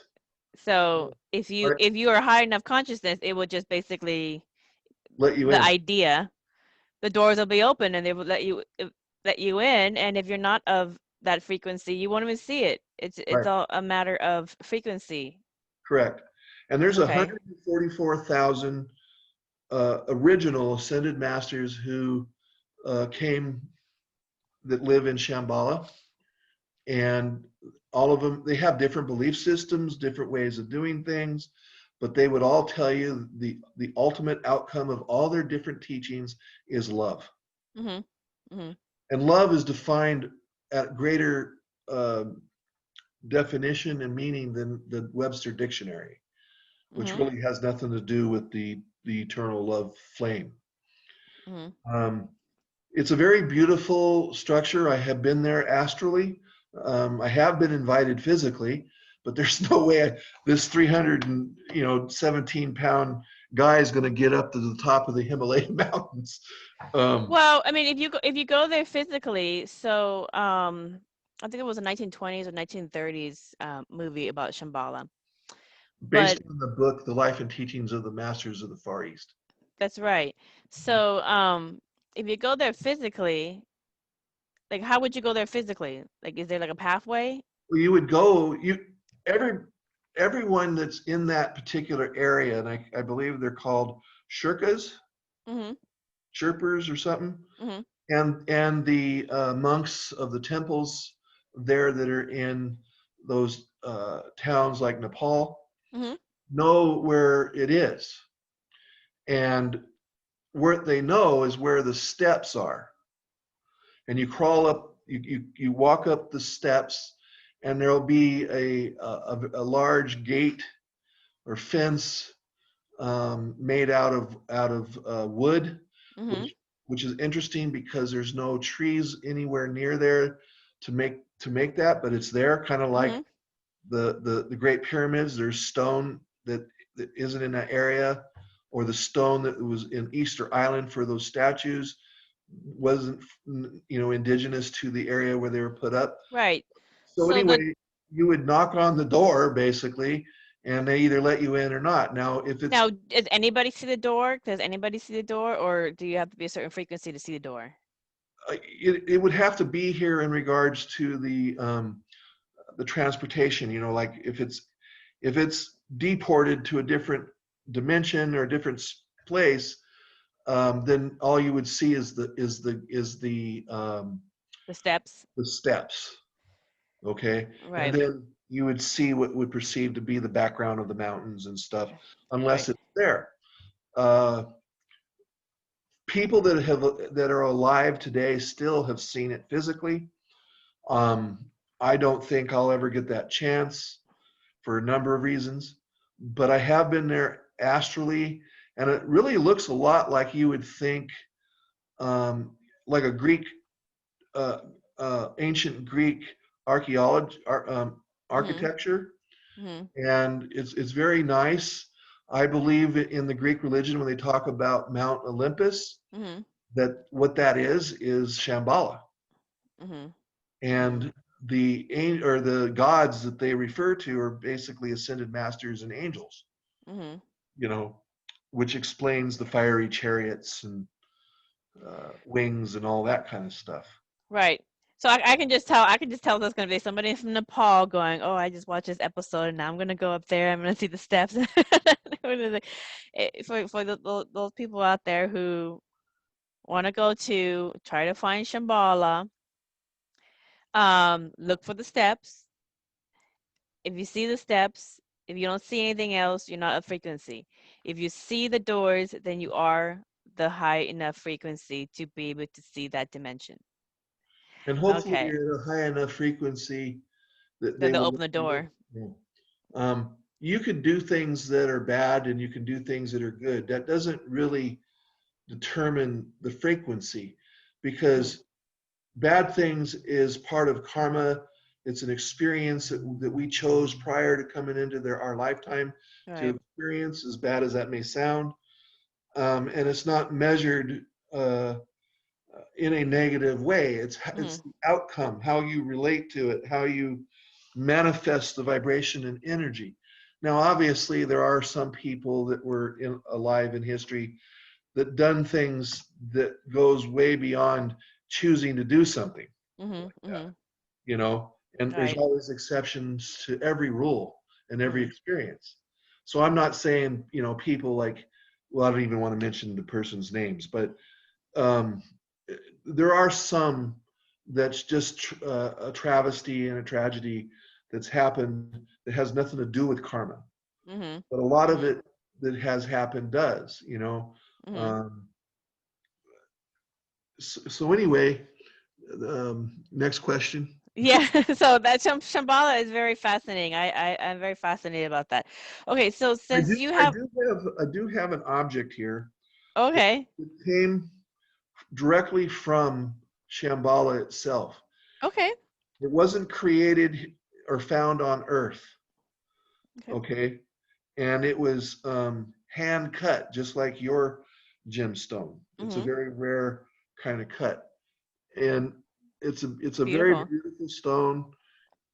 So if you are high enough consciousness, it will just basically let you in. Idea, the doors will be open and they will let you in. And if you're not of that frequency, you won't even see it. It's all a matter of frequency. Correct. And there's 144,000 original ascended masters who came that live in Shambhala, and all of them, they have different belief systems, different ways of doing things, but they would all tell you the ultimate outcome of all their different teachings is love. And love is defined at greater definition and meaning than the Webster Dictionary, which really has nothing to do with the eternal love flame. It's a very beautiful structure. I have been there astrally. I have been invited physically, but there's no way this 317-pound guy is going to get up to the top of the Himalayan mountains. Well, I mean, if you go there physically, so I think it was a 1920s or 1930s movie about Shambhala. Based on the book, The Life and Teachings of the Masters of the Far East. That's right. So if you go there physically, like, how would you go there physically? Like, is there like a pathway? Well, you would go, everyone that's in that particular area, and I believe they're called Shirkas, Sherpers or something, and the monks of the temples there that are in those towns like Nepal know where it is. And what they know is where the steps are. And you crawl up, you walk up the steps, and there'll be a large gate or fence made out of wood, which is interesting because there's no trees anywhere near there to make that, but it's there, kind of like the Great Pyramids. There's stone that isn't in that area, or the stone that was in Easter Island for those statues wasn't indigenous to the area where they were put up. Right. So anyway, you would knock on the door basically, and they either let you in or not. Now, does anybody see the door? Does anybody see the door, or do you have to be a certain frequency to see the door? It would have to be here in regards to the transportation. Like if it's deported to a different dimension or a different place, then all you would see is the steps. The steps. Okay. Right. And then you would see what would perceive to be the background of the mountains and stuff, unless it's there. People that are alive today still have seen it physically. I don't think I'll ever get that chance for a number of reasons, but I have been there astrally, and it really looks a lot like you would think, like a Greek, ancient Greek architecture, and it's very nice. I believe in the Greek religion when they talk about Mount Olympus, that what that is Shamballa. Mhm. And the gods that they refer to are basically ascended masters and angels, Mhm. you know, which explains the fiery chariots and wings and all that kind of stuff. Right. So I can just tell. I can just tell there's going to be somebody from Nepal going, "Oh, I just watched this episode, and now I'm going to go up there. I'm going to see the steps." For those people out there who want to go to try to find Shambhala, look for the steps. If you see the steps, if you don't see anything else, you're not a frequency. If you see the doors, then you are the high enough frequency to be able to see that dimension. And hopefully Okay. you're at a high enough frequency that Then they they'll will open the let you door. in. You can do things that are bad and you can do things that are good. That doesn't really determine the frequency, Mhm. because bad things is part of karma. It's an experience that we chose prior to coming into our lifetime to Right. experience, as bad as that may sound. And it's not measured uh, in a negative way. It's Mhm. the outcome, how you relate to it, how you manifest the vibration and energy. Now, obviously, there are some people that were alive in history that done things that goes way beyond choosing to do something, Mhm. Mhm. you know, and there's Right. always exceptions to every rule and every Mhm. experience. So I'm not saying, people like, well, I don't even want to mention the person's names, but um, there are some that's just a travesty and a tragedy that's happened that has nothing to do with karma. Mhm. But a lot of Mhm. it that has happened does, Mhm. Um, so anyway, next question. Yeah. So that Shambhala is very fascinating. I'm very fascinated about that. Okay. So I since do, you I have, do have, I do have an object here that okay. came directly from Shambhala itself. Okay. It wasn't created or found on Earth, Okay. okay? And it was hand cut, just like your gemstone. It's a Mhm. very rare kind of cut, and it's a very Beautiful. beautiful stone,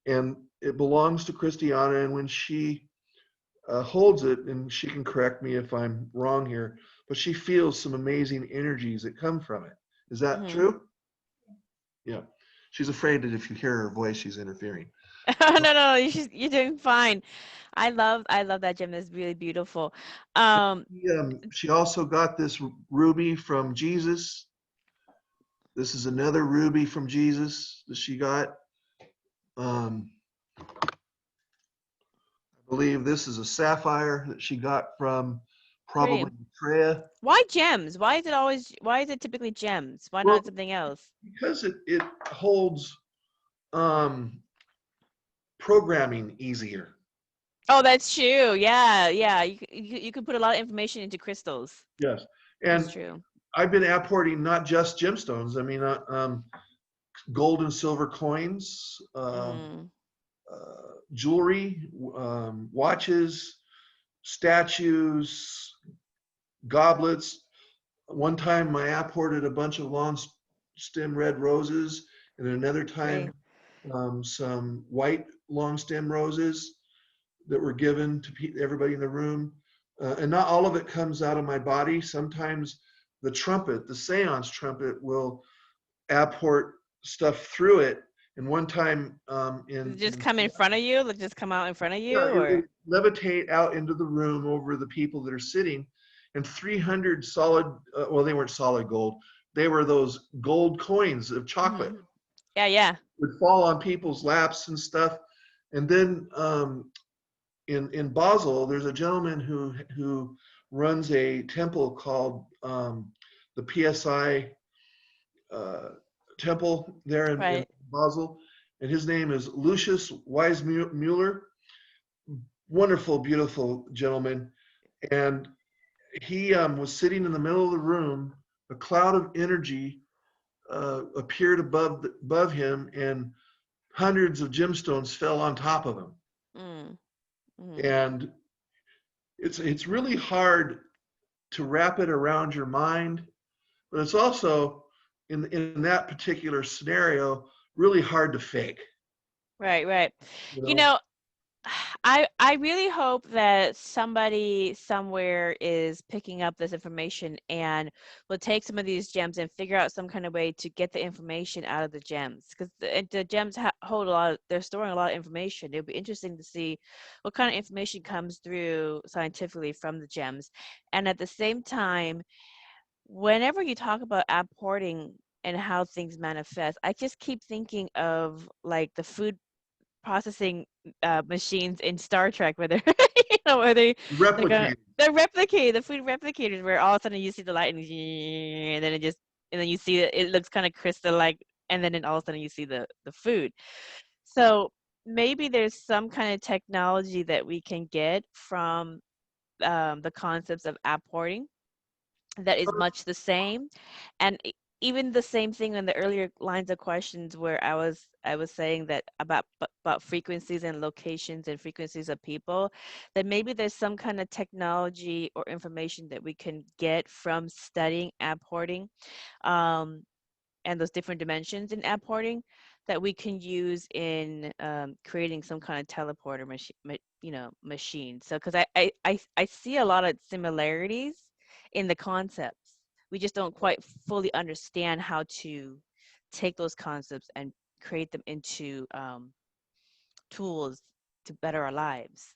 and it belongs to Christiana. And when she holds it, and she can correct me if I'm wrong here, but she feels some amazing energies that come from it. Is that Mhm. true? Yeah. She's afraid that if you hear her voice, she's interfering. No, no, no. You're doing fine. I love that gem. It's really beautiful. Um. She also got this ruby from Jesus. This is another ruby from Jesus that she got. Um, I believe this is a sapphire that she got from Pretty. probably Maitreya. Why gems? Why is it always? Why is it typically gems? Why Well, not something else? because it holds um, programming easier. Oh, that's true. Yeah, yeah. You could put a lot of information into crystals. Yes. That's And true. I've been apporting not just gemstones. I mean, gold and silver coins, Mm, jewelry, watches, statues, goblets. One time I apported a bunch of long stem red roses, and another pretty. time some white long stem roses that were given to everybody in the room. And not all of it comes out of my body. Sometimes the trumpet, the seance trumpet, will apport stuff through it. And one time Does it in just come in front of you? Does it just come out in front of you, yeah, it or? levitate out into the room over the people that are sitting, and 300 solid, well, they weren't solid gold. They were those gold coins of chocolate Hmm. Yeah, yeah. would fall on people's laps and stuff. And then in Basel, there's a gentleman who runs a temple called the PSI uh, temple there in Right. Basel, and his name is Lucius Weismuller. Wonderful, beautiful gentleman, and he was sitting in the middle of the room. A cloud of energy appeared above him, and hundreds of gemstones fell on top of him. Mm, mm, And it's really hard to wrap it around your mind but it's also in that particular scenario really hard to fake. Right, right. You You know, know, I really hope that somebody somewhere is picking up this information and will take some of these gems and figure out some kind of way to get the information out of the gems, because the gems hold a lot of, they're storing a lot of information. It'll be interesting to see what kind of information comes through scientifically from the gems. And at the same time, whenever you talk about apporting and how things manifest, I just keep thinking of like the food processing machines in Star Trek, where they're where they're going replicate. the food replicators, where all of a sudden you see the light and then it just and then you see it looks kind of crystal like, and then all of a sudden you see the food. So maybe there's some kind of technology that we can get from the concepts of apporting that is much the same. And even the same thing in the earlier lines of questions, where I was saying that about frequencies and locations and frequencies of people, that maybe there's some kind of technology or information that we can get from studying apporting, um, and those different dimensions in apporting, that we can use in creating some kind of teleporter machine. So because I see a lot of similarities in the concepts. We just don't quite fully understand how to take those concepts and create them into tools to better our lives.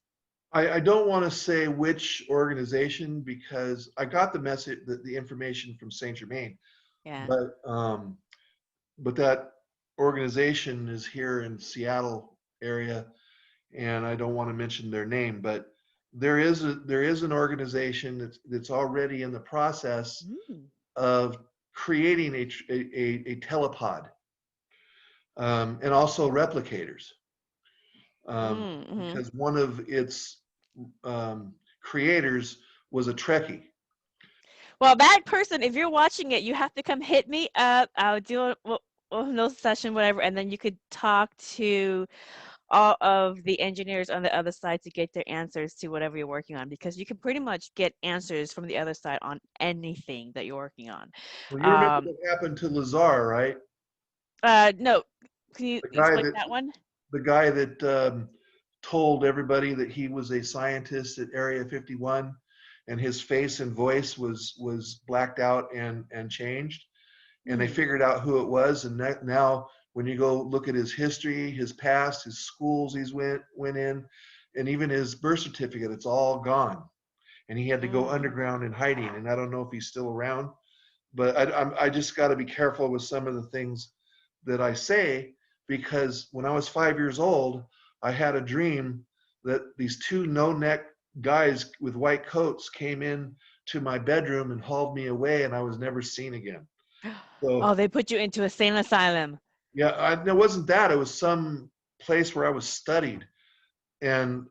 I don't want to say which organization because I got the message, the information from Saint Germain, Yeah. but that organization is here in Seattle area, and I don't want to mention their name, but there is an organization that's already in the process Mm. of creating a telepod, and also replicators, Mm-hmm. because one of its creators was a Trekkie. Well, that person, if you're watching it, you have to come hit me up. I'll do no session, whatever, and then you could talk to all of the engineers on the other side to get their answers to whatever you're working on, because you can pretty much get answers from the other side on anything that you're working on. Well, you remember Um, what happened to Lazar, right? no, can you The guy explain that that one? the guy that told everybody that he was a scientist at Area 51, and his face and voice was blacked out and changed, and they Hmm. figured out who it was. And now, when you go look at his history, his past, his schools he's went in, and even his birth certificate, it's all gone. And he had to go Mm. underground in hiding. And I don't know if he's still around, but I just got to be careful with some of the things that I say, because when I was 5 years old, I had a dream that these two no-neck guys with white coats came in to my bedroom and hauled me away, and I was never seen again. Oh, So they put you into a sane asylum. yeah, it wasn't that. It was some place where I was studied, and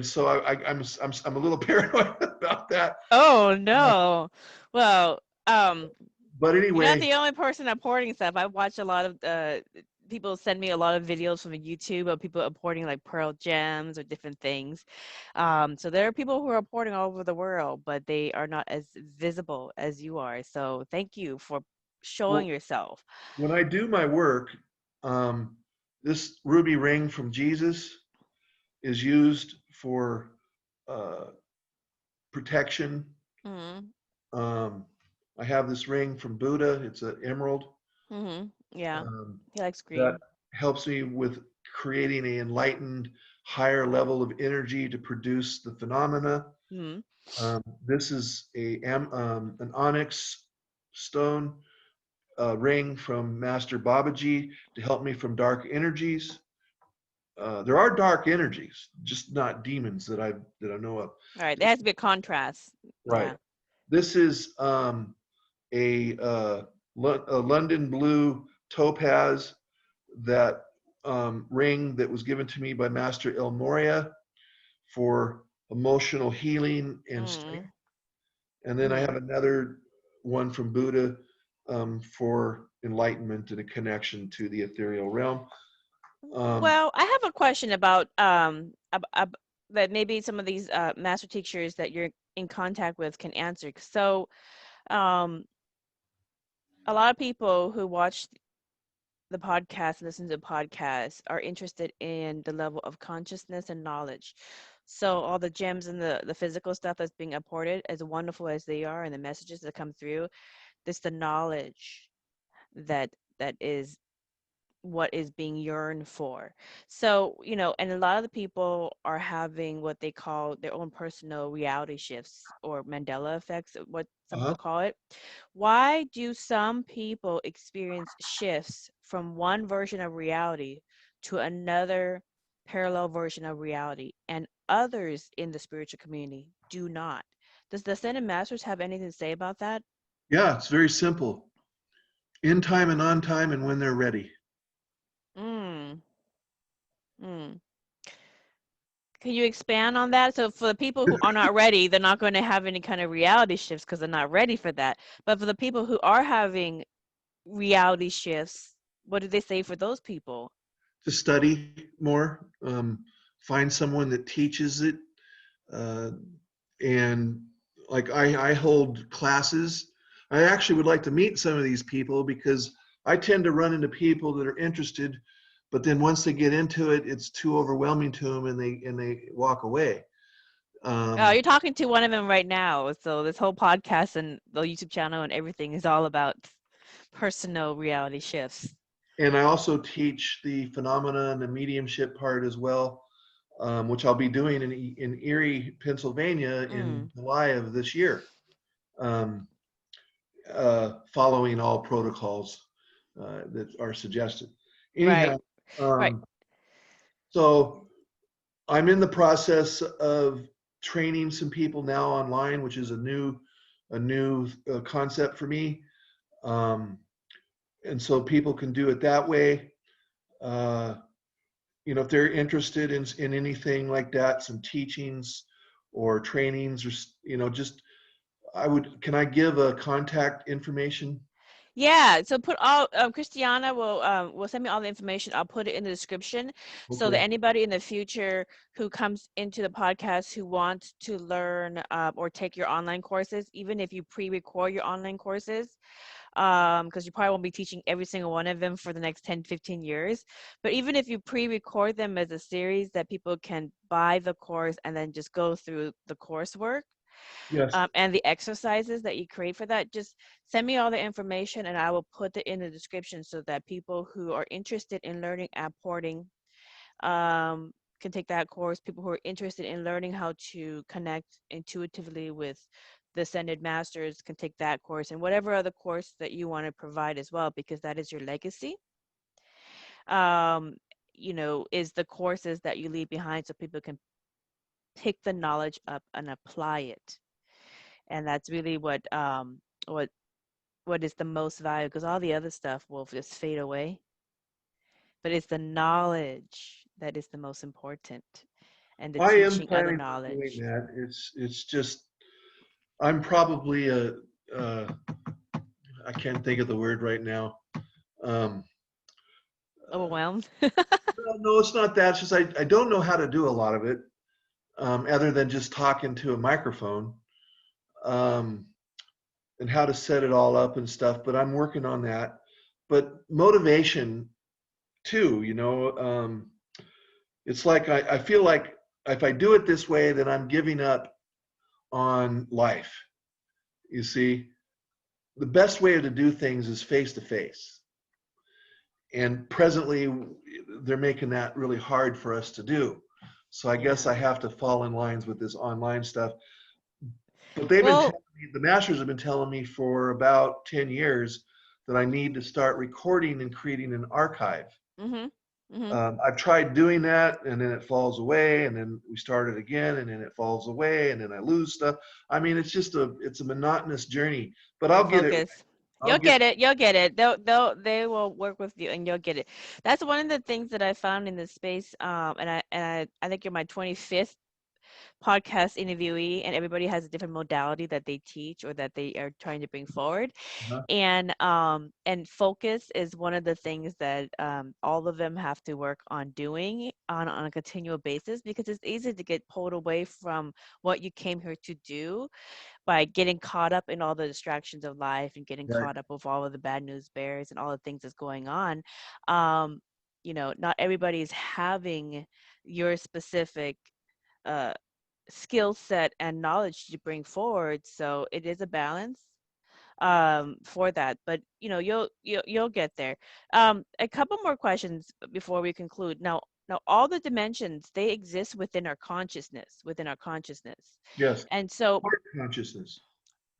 so I'm a little paranoid about that. Oh Uh, no. Well, but you're not anyway, the only person importing stuff. I've watched a lot of people send me a lot of videos from YouTube of people importing like pearl gems or different things. So there are people who are importing all over the world, but they are not as visible as you are. So thank you for showing well, yourself. when I do my work, um, this ruby ring from Jesus is used for uh, protection. Mm-hmm. Um, I have this ring from Buddha. It's an emerald, Mm-hmm. Yeah. um, He likes that green. helps me with creating an enlightened, higher level of energy to produce the phenomena. Mm-hmm. This is an onyx stone ring from Master Babaji to help me from dark energies. There are dark energies, just not demons that I know of. All right. There has to be a contrast. Right. Yeah. This is a, uh, a London blue topaz, that ring that was given to me by Master El Moria for emotional healing and Mm-hmm. strength. And then I Mm-hmm. have another one from Buddha, for enlightenment and a connection to the ethereal realm. Um, Well, I have a question about that maybe some of these master teachers that you're in contact with can answer. So, um, a lot of people who watch the podcast and listen to the podcast are interested in the level of consciousness and knowledge. So all the gems and the physical stuff that's being apported, as wonderful as they are, and the messages that come through, this the knowledge that is what is being yearned for. So, and a lot of the people are having what they call their own personal reality shifts or Mandela effects, what some Uh-huh. people call it. Why do some people experience shifts from one version of reality to another parallel version of reality, and others in the spiritual community do not? Does the Ascended Masters have anything to say about that? Yeah, it's very simple. In time and on time and when they're ready. Mm. Mm. Can you expand on that? So for the people who are not ready, they're not going to have any kind of reality shifts because they're not ready for that. But for the people who are having reality shifts, what do they say for those people? To study more, find someone that teaches it, uh, and like I hold classes. I actually would like to meet some of these people because I tend to run into people that are interested, but then once they get into it, it's too overwhelming to them, and they walk away. Oh, Um, you're talking to one of them right now. So this whole podcast and the YouTube channel and everything is all about personal reality shifts. and I also teach the phenomena and the mediumship part as well, which I'll be doing in Erie, Pennsylvania in Mm, July of this year, um, following all protocols that are suggested. right, Anyhow, right. so I'm in the process of training some people now online, which is a new concept for me. Um, and so people can do it that way. Uh, if they're interested in anything like that, some teachings or trainings, or just can I give a contact information? Yeah, so put all Christiana will send me all the information. I'll put it in the description so that Okay. anybody in the future who comes into the podcast who wants to learn or take your online courses, even if you pre-record your online courses, because you probably won't be teaching every single one of them for the next 10, 15 years. But even if you pre-record them as a series that people can buy the course and then just go through the coursework, Yes. and the exercises that you create for that, just send me all the information and I will put it in the description so that people who are interested in learning apporting can take that course. People who are interested in learning how to connect intuitively with the Ascended Masters can take that course, and whatever other course that you want to provide as well, because that is your legacy. Um, is the courses that you leave behind so people can pick the knowledge up and apply it. And that's really what what is the most valuable, because all the other stuff will just fade away, but it's the knowledge that is the most important, and the I am teaching of the planning on doing knowledge. that. It's just I'm probably uh, I can't think of the word right now. Um, Overwhelmed. no, it's not that. It's just I don't know how to do a lot of it, other than just talking to a microphone, um, and how to set it all up and stuff. But I'm working on that. But motivation too, it's like I feel like if I do it this way, then I'm giving up on life. You see, the best way to do things is face to face. And presently, they're making that really hard for us to do. So I guess Yeah. I have to fall in lines with this online stuff. But they've been Well, telling me, the masters have been telling me for about 10 years that I need to start recording and creating an archive. mhm. Mhm. I've tried doing that, and then it falls away, and then we start it again, and then it falls away, and then I lose stuff. I mean, it's a monotonous journey, but The I'll get it right. focus. I'll You'll get. get it. You'll get it. They will work with you and you'll get it. That's one of the things that I found in this space. And I think you're my 25th podcast interviewee, and everybody has a different modality that they teach or that they are trying to bring forward. Uh-huh. And focus is one of the things that all of them have to work on doing on a continual basis, because it's easy to get pulled away from what you came here to do by getting caught up in all the distractions of life and getting Right. caught up with all of the bad news bears and all the things that's going on. um, not everybody is having your specific uh, skill set and knowledge to bring forward, so it is a balance for that. But you'll get there. A couple more questions before we conclude. Now all the dimensions, they exist within our consciousness. Yes. And so, Heart consciousness.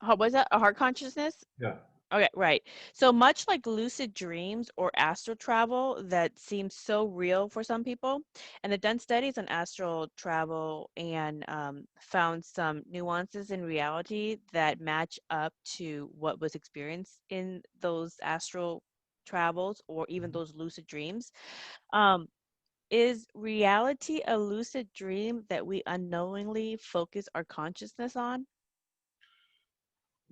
how was that, a heart consciousness? Yeah. Okay, right. So much like lucid dreams or astral travel that seems so real for some people, and they've done studies on astral travel and found some nuances in reality that match up to what was experienced in those astral travels or even those lucid dreams. Um, is reality a lucid dream that we unknowingly focus our consciousness on?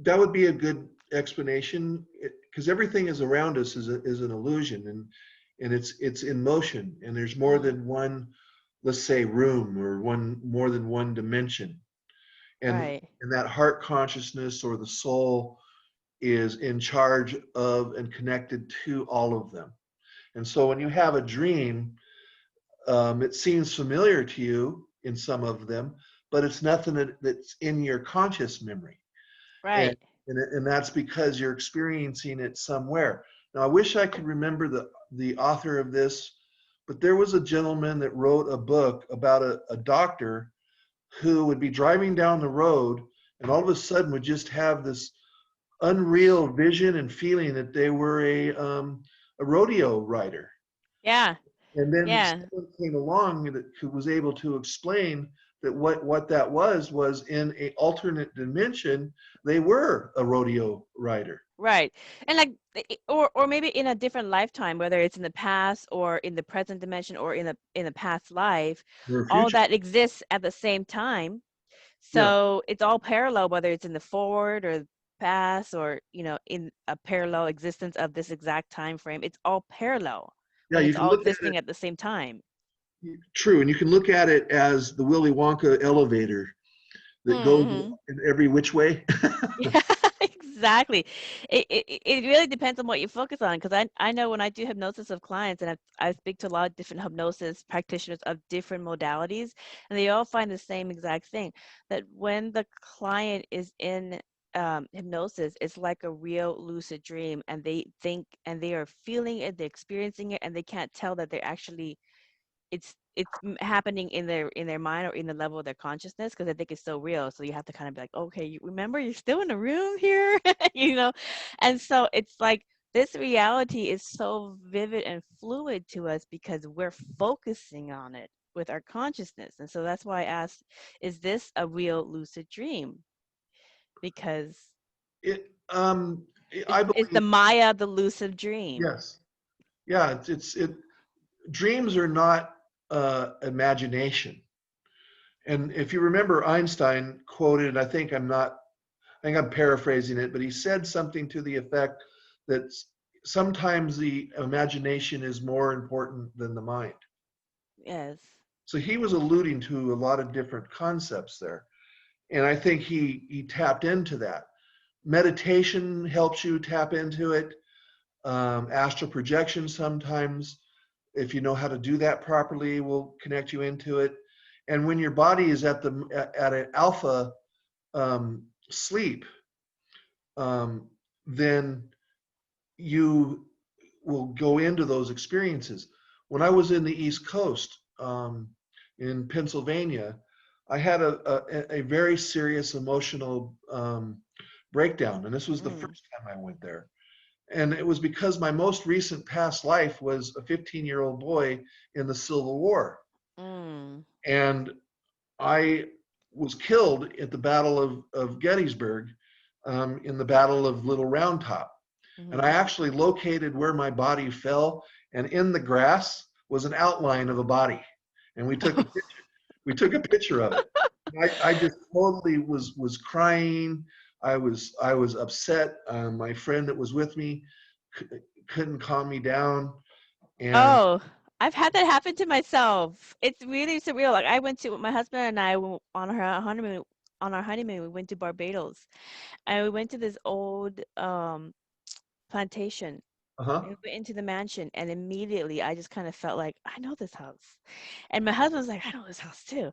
That would be a good explanation, because everything is around us is an illusion, and it's in motion, and there's more than one, let's say, room, or more than one dimension, and Right. and that heart consciousness or the soul is in charge of and connected to all of them. And so when you have a dream, it seems familiar to you in some of them, but it's nothing that's in your conscious memory. and Right. and that's because you're experiencing it somewhere. Now, I wish I could remember the author of this, but there was a gentleman that wrote a book about a doctor who would be driving down the road and all of a sudden would just have this unreal vision and feeling that they were a rodeo rider. Yeah. And then Yeah. someone came along who was able to explain that what that was in a alternate dimension, they were a rodeo rider. Right. And like or maybe in a different lifetime, whether it's in the past or in the present dimension or in the past life, Or all future. that exists at the same time. Yeah. So it's all parallel, whether it's in the forward or past or, in a parallel existence of this exact time frame. It's all parallel Yeah, when you it's can all look at it, existing at the same time. true, and you can look at it as the Willy Wonka elevator that goes Mm-hmm. in every which way. Yeah, exactly. It really depends on what you focus on, because I know when I do hypnosis of clients, and I speak to a lot of different hypnosis practitioners of different modalities, and they all find the same exact thing, that when the client is in hypnosis, it's like a real lucid dream, and they think and they are feeling it, they're experiencing it, and they can't tell that they're actually happening in their mind or in the level of their consciousness, because I think it's so real. So you have to kind of be like, okay, you remember you're still in the room here, And so it's like this reality is so vivid and fluid to us because we're focusing on it with our consciousness. And so that's why I asked, is this a real lucid dream? Because it, I it's the believe, Maya, the lucid dream. yes. Yeah, dreams are not imagination. And if you remember, Einstein quoted, I think I'm paraphrasing it, but he said something to the effect that sometimes the imagination is more important than the mind. Yes. So he was alluding to a lot of different concepts there. And I think he tapped into that. Meditation helps you tap into it. Astral projection sometimes, if you know how to do that properly, will connect you into it. And when your body is at an alpha sleep, then you will go into those experiences. When I was in the East Coast, in Pennsylvania, I had a very serious emotional breakdown, and this was the first time I went there. And it was because my most recent past life was a 15-year-old boy in the Civil War. Mm. And I was killed at the Battle of Gettysburg, in the Battle of Little Round Top. And I actually located where my body fell, and in the grass was an outline of a body. And we took a picture of it. I just totally was crying. I was upset. My friend that was with me couldn't calm me down, and Oh, I've had that happen to myself. It's really surreal. Like I went to my husband and I on our honeymoon. On our honeymoon, we went to Barbados, and we went to this old plantation. uh-huh. And we went into the mansion, and immediately I just kind of felt like I know this house. And my husband was like, I know this house too.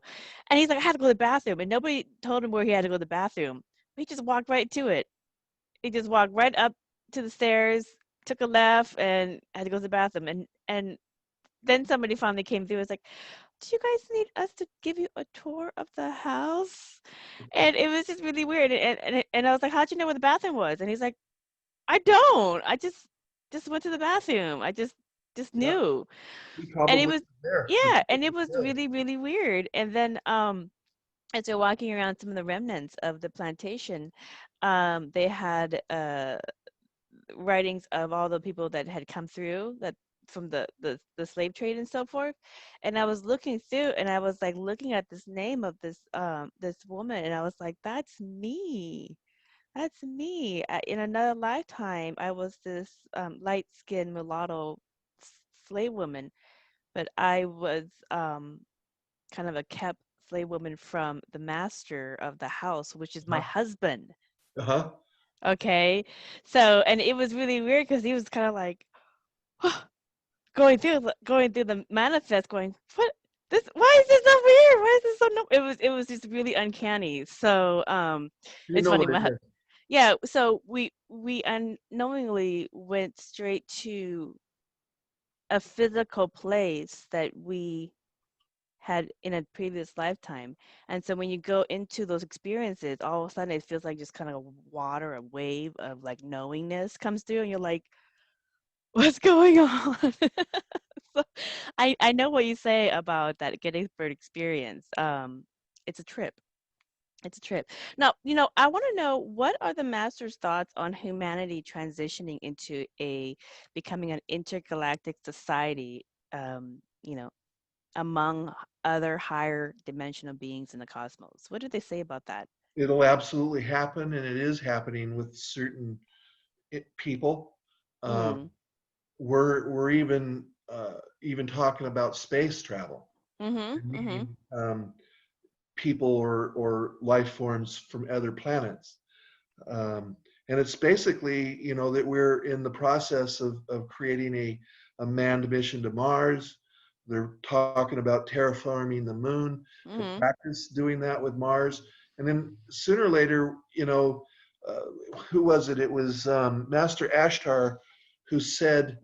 And he's like, I had to go to the bathroom, and nobody told him where he had to go to the bathroom. He just walked right to it. He just walked right up to the stairs, took a left, and had to go to the bathroom. And then somebody finally came through. Was like, "Do you guys need us to give you a tour of the house?" And it was just really weird. And I was like, "How'd you know where the bathroom was?" And he's like, "I don't. I just went to the bathroom. I just Yeah, knew." he And it probably was was there. He yeah, and probably it was was there. really really weird. And then as we're walking around some of the remnants of the plantation, they had writings of all the people that had come through that from the slave trade and so forth. And I was looking through and I was like looking at this name of this woman, and I was like, that's me. That's me. In another lifetime I was this light-skinned mulatto slave woman, but I was kind of a kept slave woman from the master of the house, which is my Uh-huh. husband. Uh-huh. Okay. So, and it was really weird because he was kind of like going through the manifest, going, what this? Why is this so weird? Why is this so no? It was just really uncanny. So, You it's know funny. what it is. Yeah. So we unknowingly went straight to a physical place that we had in a previous lifetime. And so when you go into those experiences, all of a sudden it feels like just kind of water, a wave of like knowingness comes through, and you're like, what's going on? So I know what you say about that Gettysburg experience. It's a trip. It's a trip. Now, I want to know, what are the master's thoughts on humanity transitioning into becoming an intergalactic society, you know, among other higher dimensional beings in the cosmos? What do they say about that? It'll absolutely happen, and it is happening with certain people. Um, Mm. we're even talking about space travel Mhm. and Mhm. meeting people or life forms from other planets. Um, and it's basically, that we're in the process of creating a manned mission to Mars. They're talking about terraforming the moon to Mhm. practice doing that with Mars. And then sooner or later, who was it? It was Master Ashtar who said,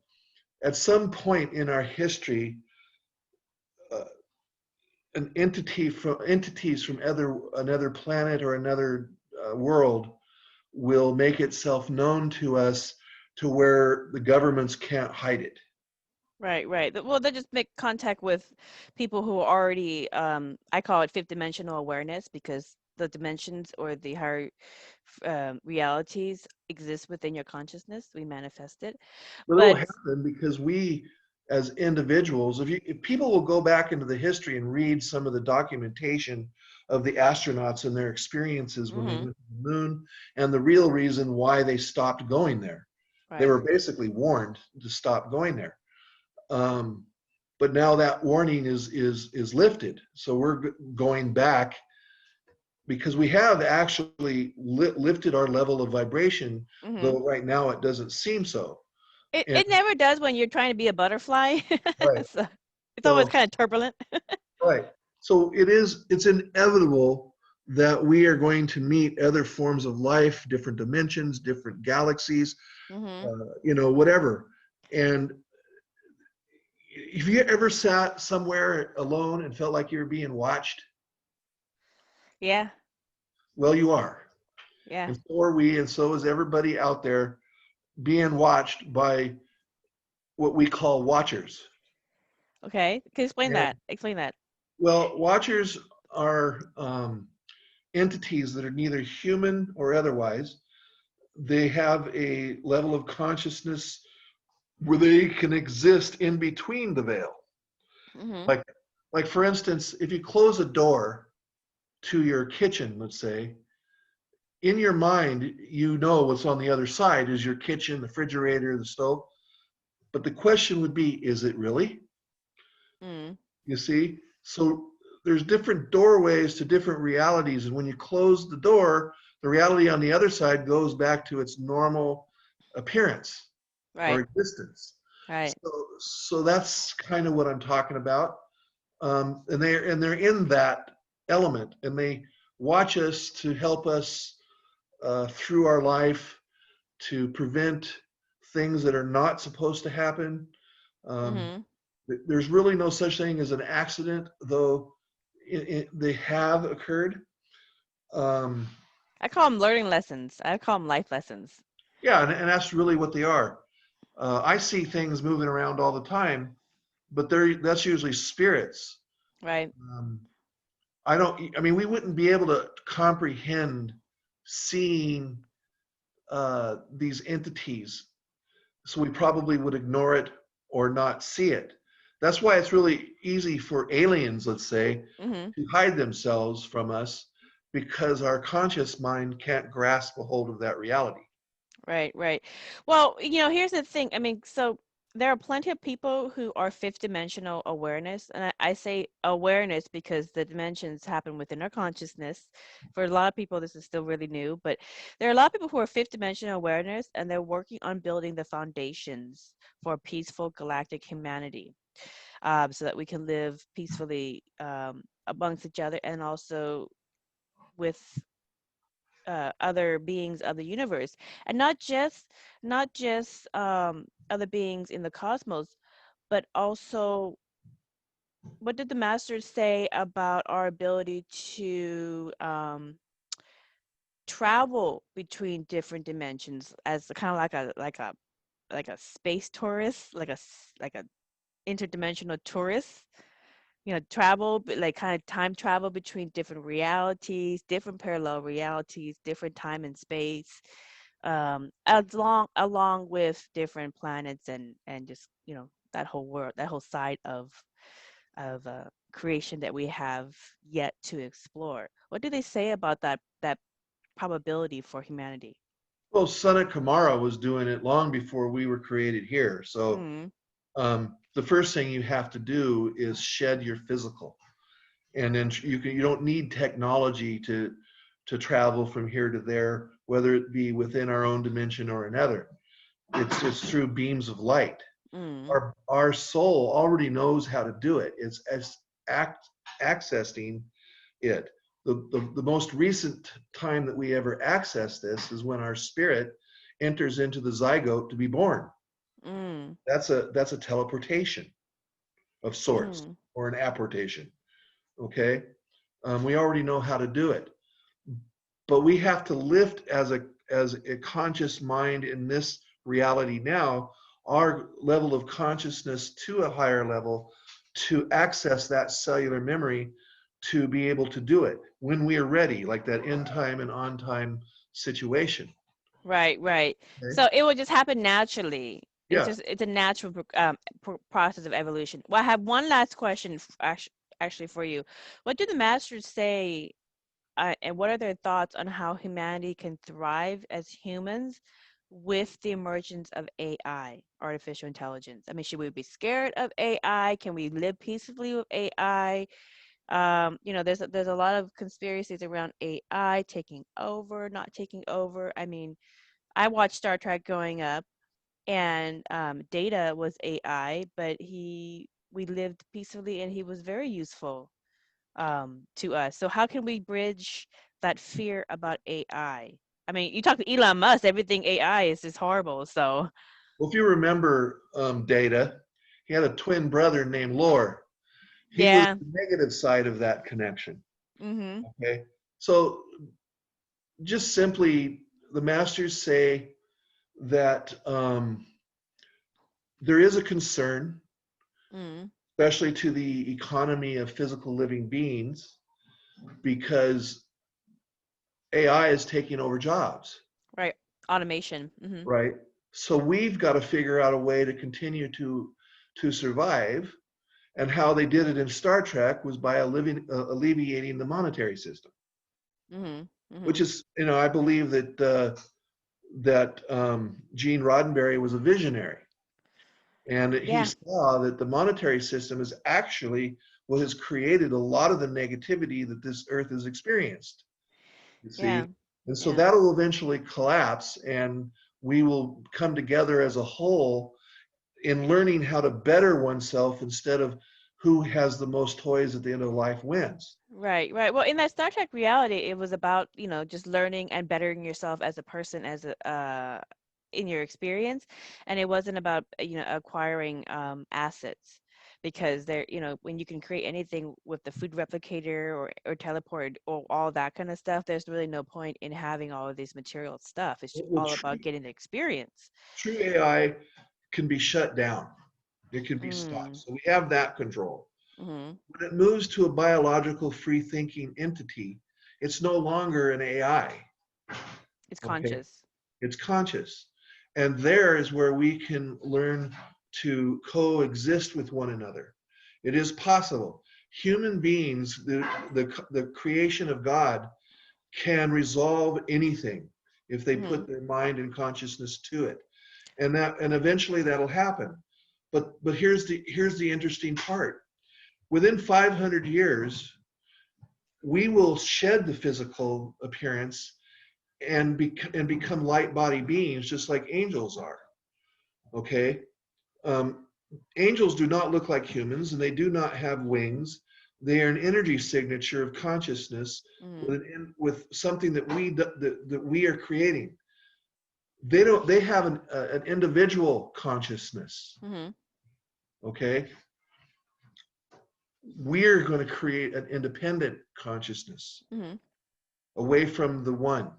at some point in our history, uh, entities from another planet or another world will make itself known to us to where the governments can't hide it. Right, right. Well, they just make contact with people who are already, I call it fifth dimensional awareness, because the dimensions or the higher realities exist within your consciousness. We manifest it. But it'll But, happen because we, as individuals, if people will go back into the history and read some of the documentation of the astronauts and their experiences when they mhm, went to the moon, and the real reason why they stopped going there, they right. were basically warned to stop going there. Um, but now that warning is lifted, so we're going back because we have actually lifted our level of vibration, Mhm. though right now it doesn't seem so. It And it never does when you're trying to be a butterfly. right, So it's always so kind of turbulent. right, so it's inevitable that we are going to meet other forms of life, different dimensions, different galaxies, Mhm. whatever. And have you ever sat somewhere alone and felt like you were being watched? Yeah. Well, you are. Yeah. And so are we, and so is everybody out there being watched by what we call watchers. Okay. Can you explain And that? Explain that. well, watchers are entities that are neither human or otherwise. They have a level of consciousness where they can exist in between the veil. Mhm. Like, like for instance, if you close a door to your kitchen, let's say, in your mind, you know what's on the other side is your kitchen, the refrigerator, the stove. But the question would be, is it really? Mm. You see? So there's different doorways to different realities. And when you close the door, the reality on the other side goes back to its normal appearance or Right. existence. Right. So that's kind of what I'm talking about. And they're in that element, and they watch us to help us through our life to prevent things that are not supposed to happen. Um, Mm-hmm. there's really no such thing as an accident, though they have occurred. Um, I call them learning lessons. I call them life lessons. yeah, and that's really what they are. I see things moving around all the time, but that's usually spirits. Right. Um, I mean, we wouldn't be able to comprehend seeing these entities, so we probably would ignore it or not see it. That's why it's really easy for aliens, let's say, Mm-hmm. to hide themselves from us, because our conscious mind can't grasp a hold of that reality. Right, right. Well, here's the thing. I mean, so there are plenty of people who are fifth dimensional awareness. And I say awareness because the dimensions happen within our consciousness. For a lot of people, this is still really new, but there are a lot of people who are fifth dimensional awareness, and they're working on building the foundations for peaceful galactic humanity, so that we can live peacefully amongst each other, and also with other beings of the universe, and not just other beings in the cosmos, but also, what did the masters say about our ability to travel between different dimensions as kind of like a space tourist, like a interdimensional tourist, travel, but like kind of time travel between different realities, different parallel realities, different time and space, along with different planets, and just that whole world, that whole side of creation that we have yet to explore. What do they say about that probability for humanity? Well, Sanat Kumara was doing it long before we were created here. So Mm, the first thing you have to do is shed your physical, and then you don't need technology to travel from here to there, whether it be within our own dimension or another. It's through beams of light. mm, Our soul already knows how to do it. It's as accessing it. The most recent time that we ever access this is when our spirit enters into the zygote to be born. mm, That's a teleportation of sorts, mm. or an apportation. Okay, we already know how to do it, but we have to lift as a conscious mind in this reality now, our level of consciousness to a higher level, to access that cellular memory, to be able to do it when we are ready, like that in time and on time situation. Right, right. Okay? So it will just happen naturally. Yeah. It's a natural process of evolution. Well, I have one last question actually for you. What do the masters say, and what are their thoughts on how humanity can thrive as humans with the emergence of AI, artificial intelligence? I mean, should we be scared of AI? Can we live peacefully with AI? There's a lot of conspiracies around AI taking over, not taking over. I mean, I watched Star Trek growing up, and Data was AI, but we lived peacefully, and he was very useful to us. So how can we bridge that fear about AI? I mean, you talk to Elon Musk, everything AI is just horrible. So Well, if you remember Data, he had a twin brother named Lore. He was yeah. the negative side of that connection. Mm-hmm. Okay, so just simply, the masters say that there is a concern, Mm. especially to the economy of physical living beings, because AI is taking over jobs, Right. Automation. Mm-hmm. right? So we've got to figure out a way to continue to survive, And how they did it in Star Trek was by alleviating the monetary system, Mm-hmm. which Mm-hmm. is, I believe that Gene Roddenberry was a visionary, and he Yeah. saw that the monetary system is actually what has created a lot of the negativity that this earth has experienced. You Yeah. see, and so Yeah. that'll eventually collapse, and we will come together as a whole in learning how to better oneself instead of who has the most toys at the end of life wins. Right, right. Well, in that Star Trek reality, it was about, just learning and bettering yourself as a person, as a in your experience, and it wasn't about, acquiring assets, because there, when you can create anything with the food replicator or teleport or all that kind of stuff, there's really no point in having all of these material stuff. It's Well, all about getting the experience. true AI can be shut down. It can be stopped. Mm. So we have that control. Mm-hmm. When it moves to a biological free thinking entity, it's no longer an AI. It's Okay. conscious. It's conscious. And there is where we can learn to coexist with one another. It is possible. Human beings, the creation of God, can resolve anything if they Mm-hmm. put their mind and consciousness to it. And eventually that'll happen. But here's the interesting part. Within 500 years, we will shed the physical appearance and become light body beings just like angels are. Okay. um, Angels do not look like humans, and they do not have wings. They are an energy signature of consciousness Mm-hmm. with something that we are creating. They have an individual consciousness. Mm-hmm. Okay. We're going to create an independent consciousness Mm-hmm. away from the one,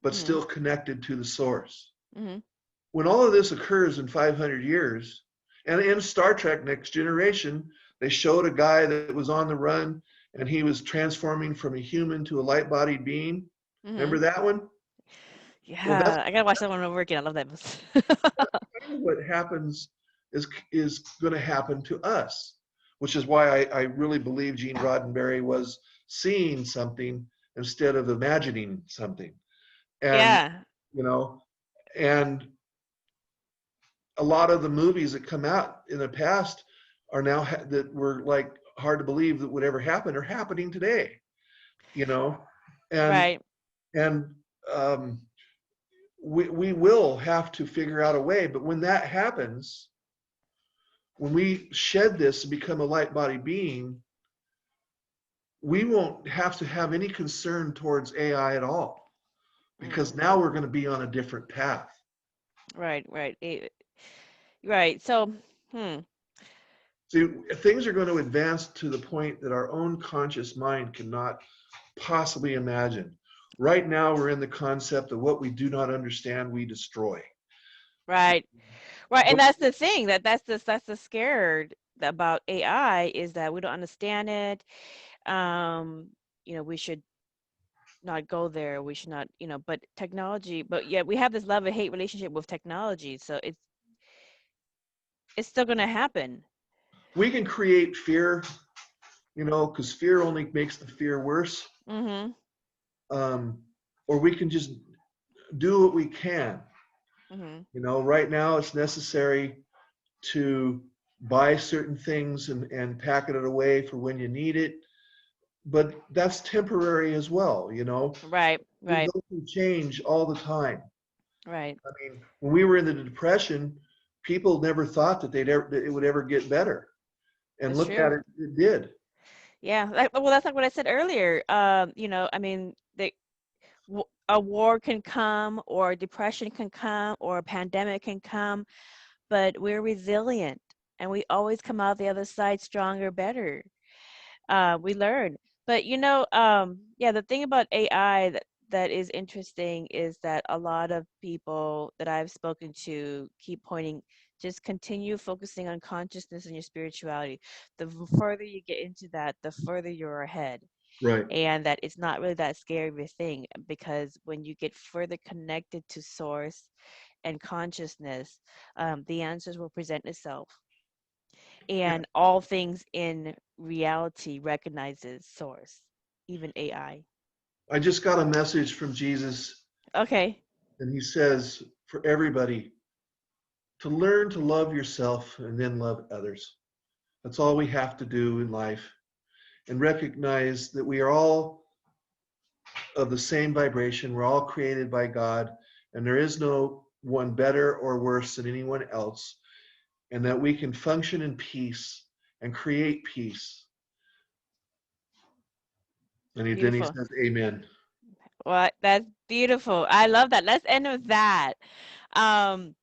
but Mm-hmm. still connected to the source. Mm-hmm. When all of this occurs in 500 years, and in Star Trek Next Generation, they showed a guy that was on the run and he was transforming from a human to a light bodied being. Mm-hmm. Remember that one? Well, that's Yeah, I gotta watch that one over again. I love that kind of what happens is going to happen to us, which is why I really believe Gene Roddenberry was seeing something instead of imagining something. And, Yeah, you know, and a lot of the movies that come out in the past are now that were like hard to believe that would ever happen are happening today, you know, and right. and um, we will have to figure out a way. But when that happens, when we shed this and become a light body being, we won't have to have any concern towards AI at all, because Mm, now we're going to be on a different path. right, right, right. So, See, things are going to advance to the point that our own conscious mind cannot possibly imagine. Right now, we're in the concept of what we do not understand, we destroy. right, right. And But that's the thing that's the scared about AI is that we don't understand it. Um, we should not go there. We should not, but technology, but yet we have this love and hate relationship with technology. So it's still gonna happen. we can create fear, because fear only makes the fear worse. Mm-hmm. Um, or we can just do what we can. Mm-hmm. Right now it's necessary to buy certain things and packet it away for when you need it. But that's temporary as well. Right, We right, go through change all the time. right. I mean, when we were in the Depression, people never thought that it would ever get better. And That's look true. at it, it did. Yeah. Well, that's like what I said earlier. I mean, a war can come, or a depression can come, or a pandemic can come, but we're resilient, and we always come out the other side stronger, better. We learn. But yeah, the thing about AI that is interesting is that a lot of people that I've spoken to keep pointing, just continue focusing on consciousness and your spirituality. The further you get into that, the further you're ahead. Right. And that it's not really that scary of a thing, because when you get further connected to source and consciousness, the answers will present itself. and all things in reality recognizes source, even AI. I just got a message from Jesus, Okay. and he says for everybody to learn to love yourself and then love others. That's all we have to do in life, and recognize that we are all of the same vibration. We're all created by God, and there is no one better or worse than anyone else, and that we can function in peace and create peace. And then he Beautiful. says, Amen. Well, that's beautiful. I love that. Let's end with that. Um,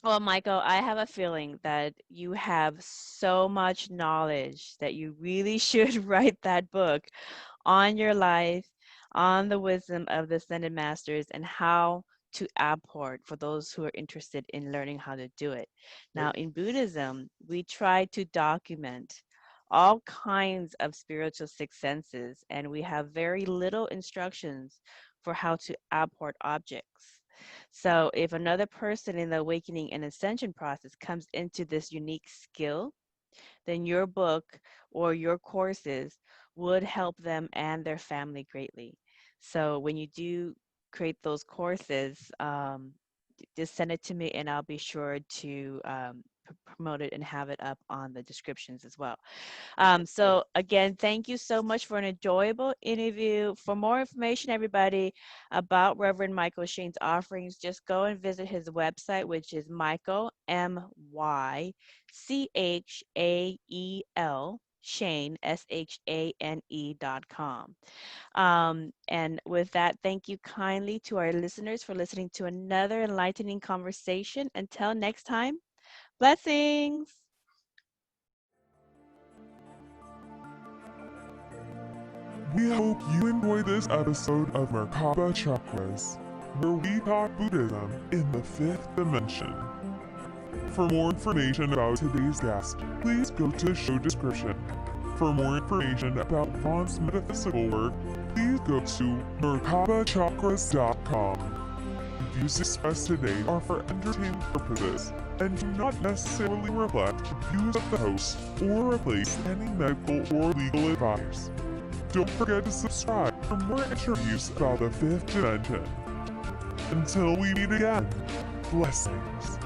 well, Michael, I have a feeling that you have so much knowledge that you really should write that book on your life, on the wisdom of the Ascended Masters, and how to apport for those who are interested in learning how to do it. Now, in Buddhism, we try to document all kinds of spiritual sixth senses, and we have very little instructions for how to apport objects. So if another person in the awakening and ascension process comes into this unique skill, then your book or your courses would help them and their family greatly. So when you do create those courses, just send it to me and I'll be sure to promote it and have it up on the descriptions as well. So again, thank you so much for an enjoyable interview. For more information, everybody, about Reverend Mychael Shane's offerings, just go and visit his website, which is Mychael, Mychael, Shane, SHANE.com. And with that, thank you kindly to our listeners for listening to another enlightening conversation. Until next time, blessings. We hope you enjoy this episode of Merkaba Chakras, where we talk Buddhism in the fifth dimension. For more information about today's guest, please go to the show description. For more information about Vaughn's metaphysical work, please go to merkabachakras.com. Views expressed today are for entertainment purposes and do not necessarily reflect the views of the host or replace any medical or legal advice. Don't forget to subscribe for more interviews about the fifth dimension. Until we meet again, blessings.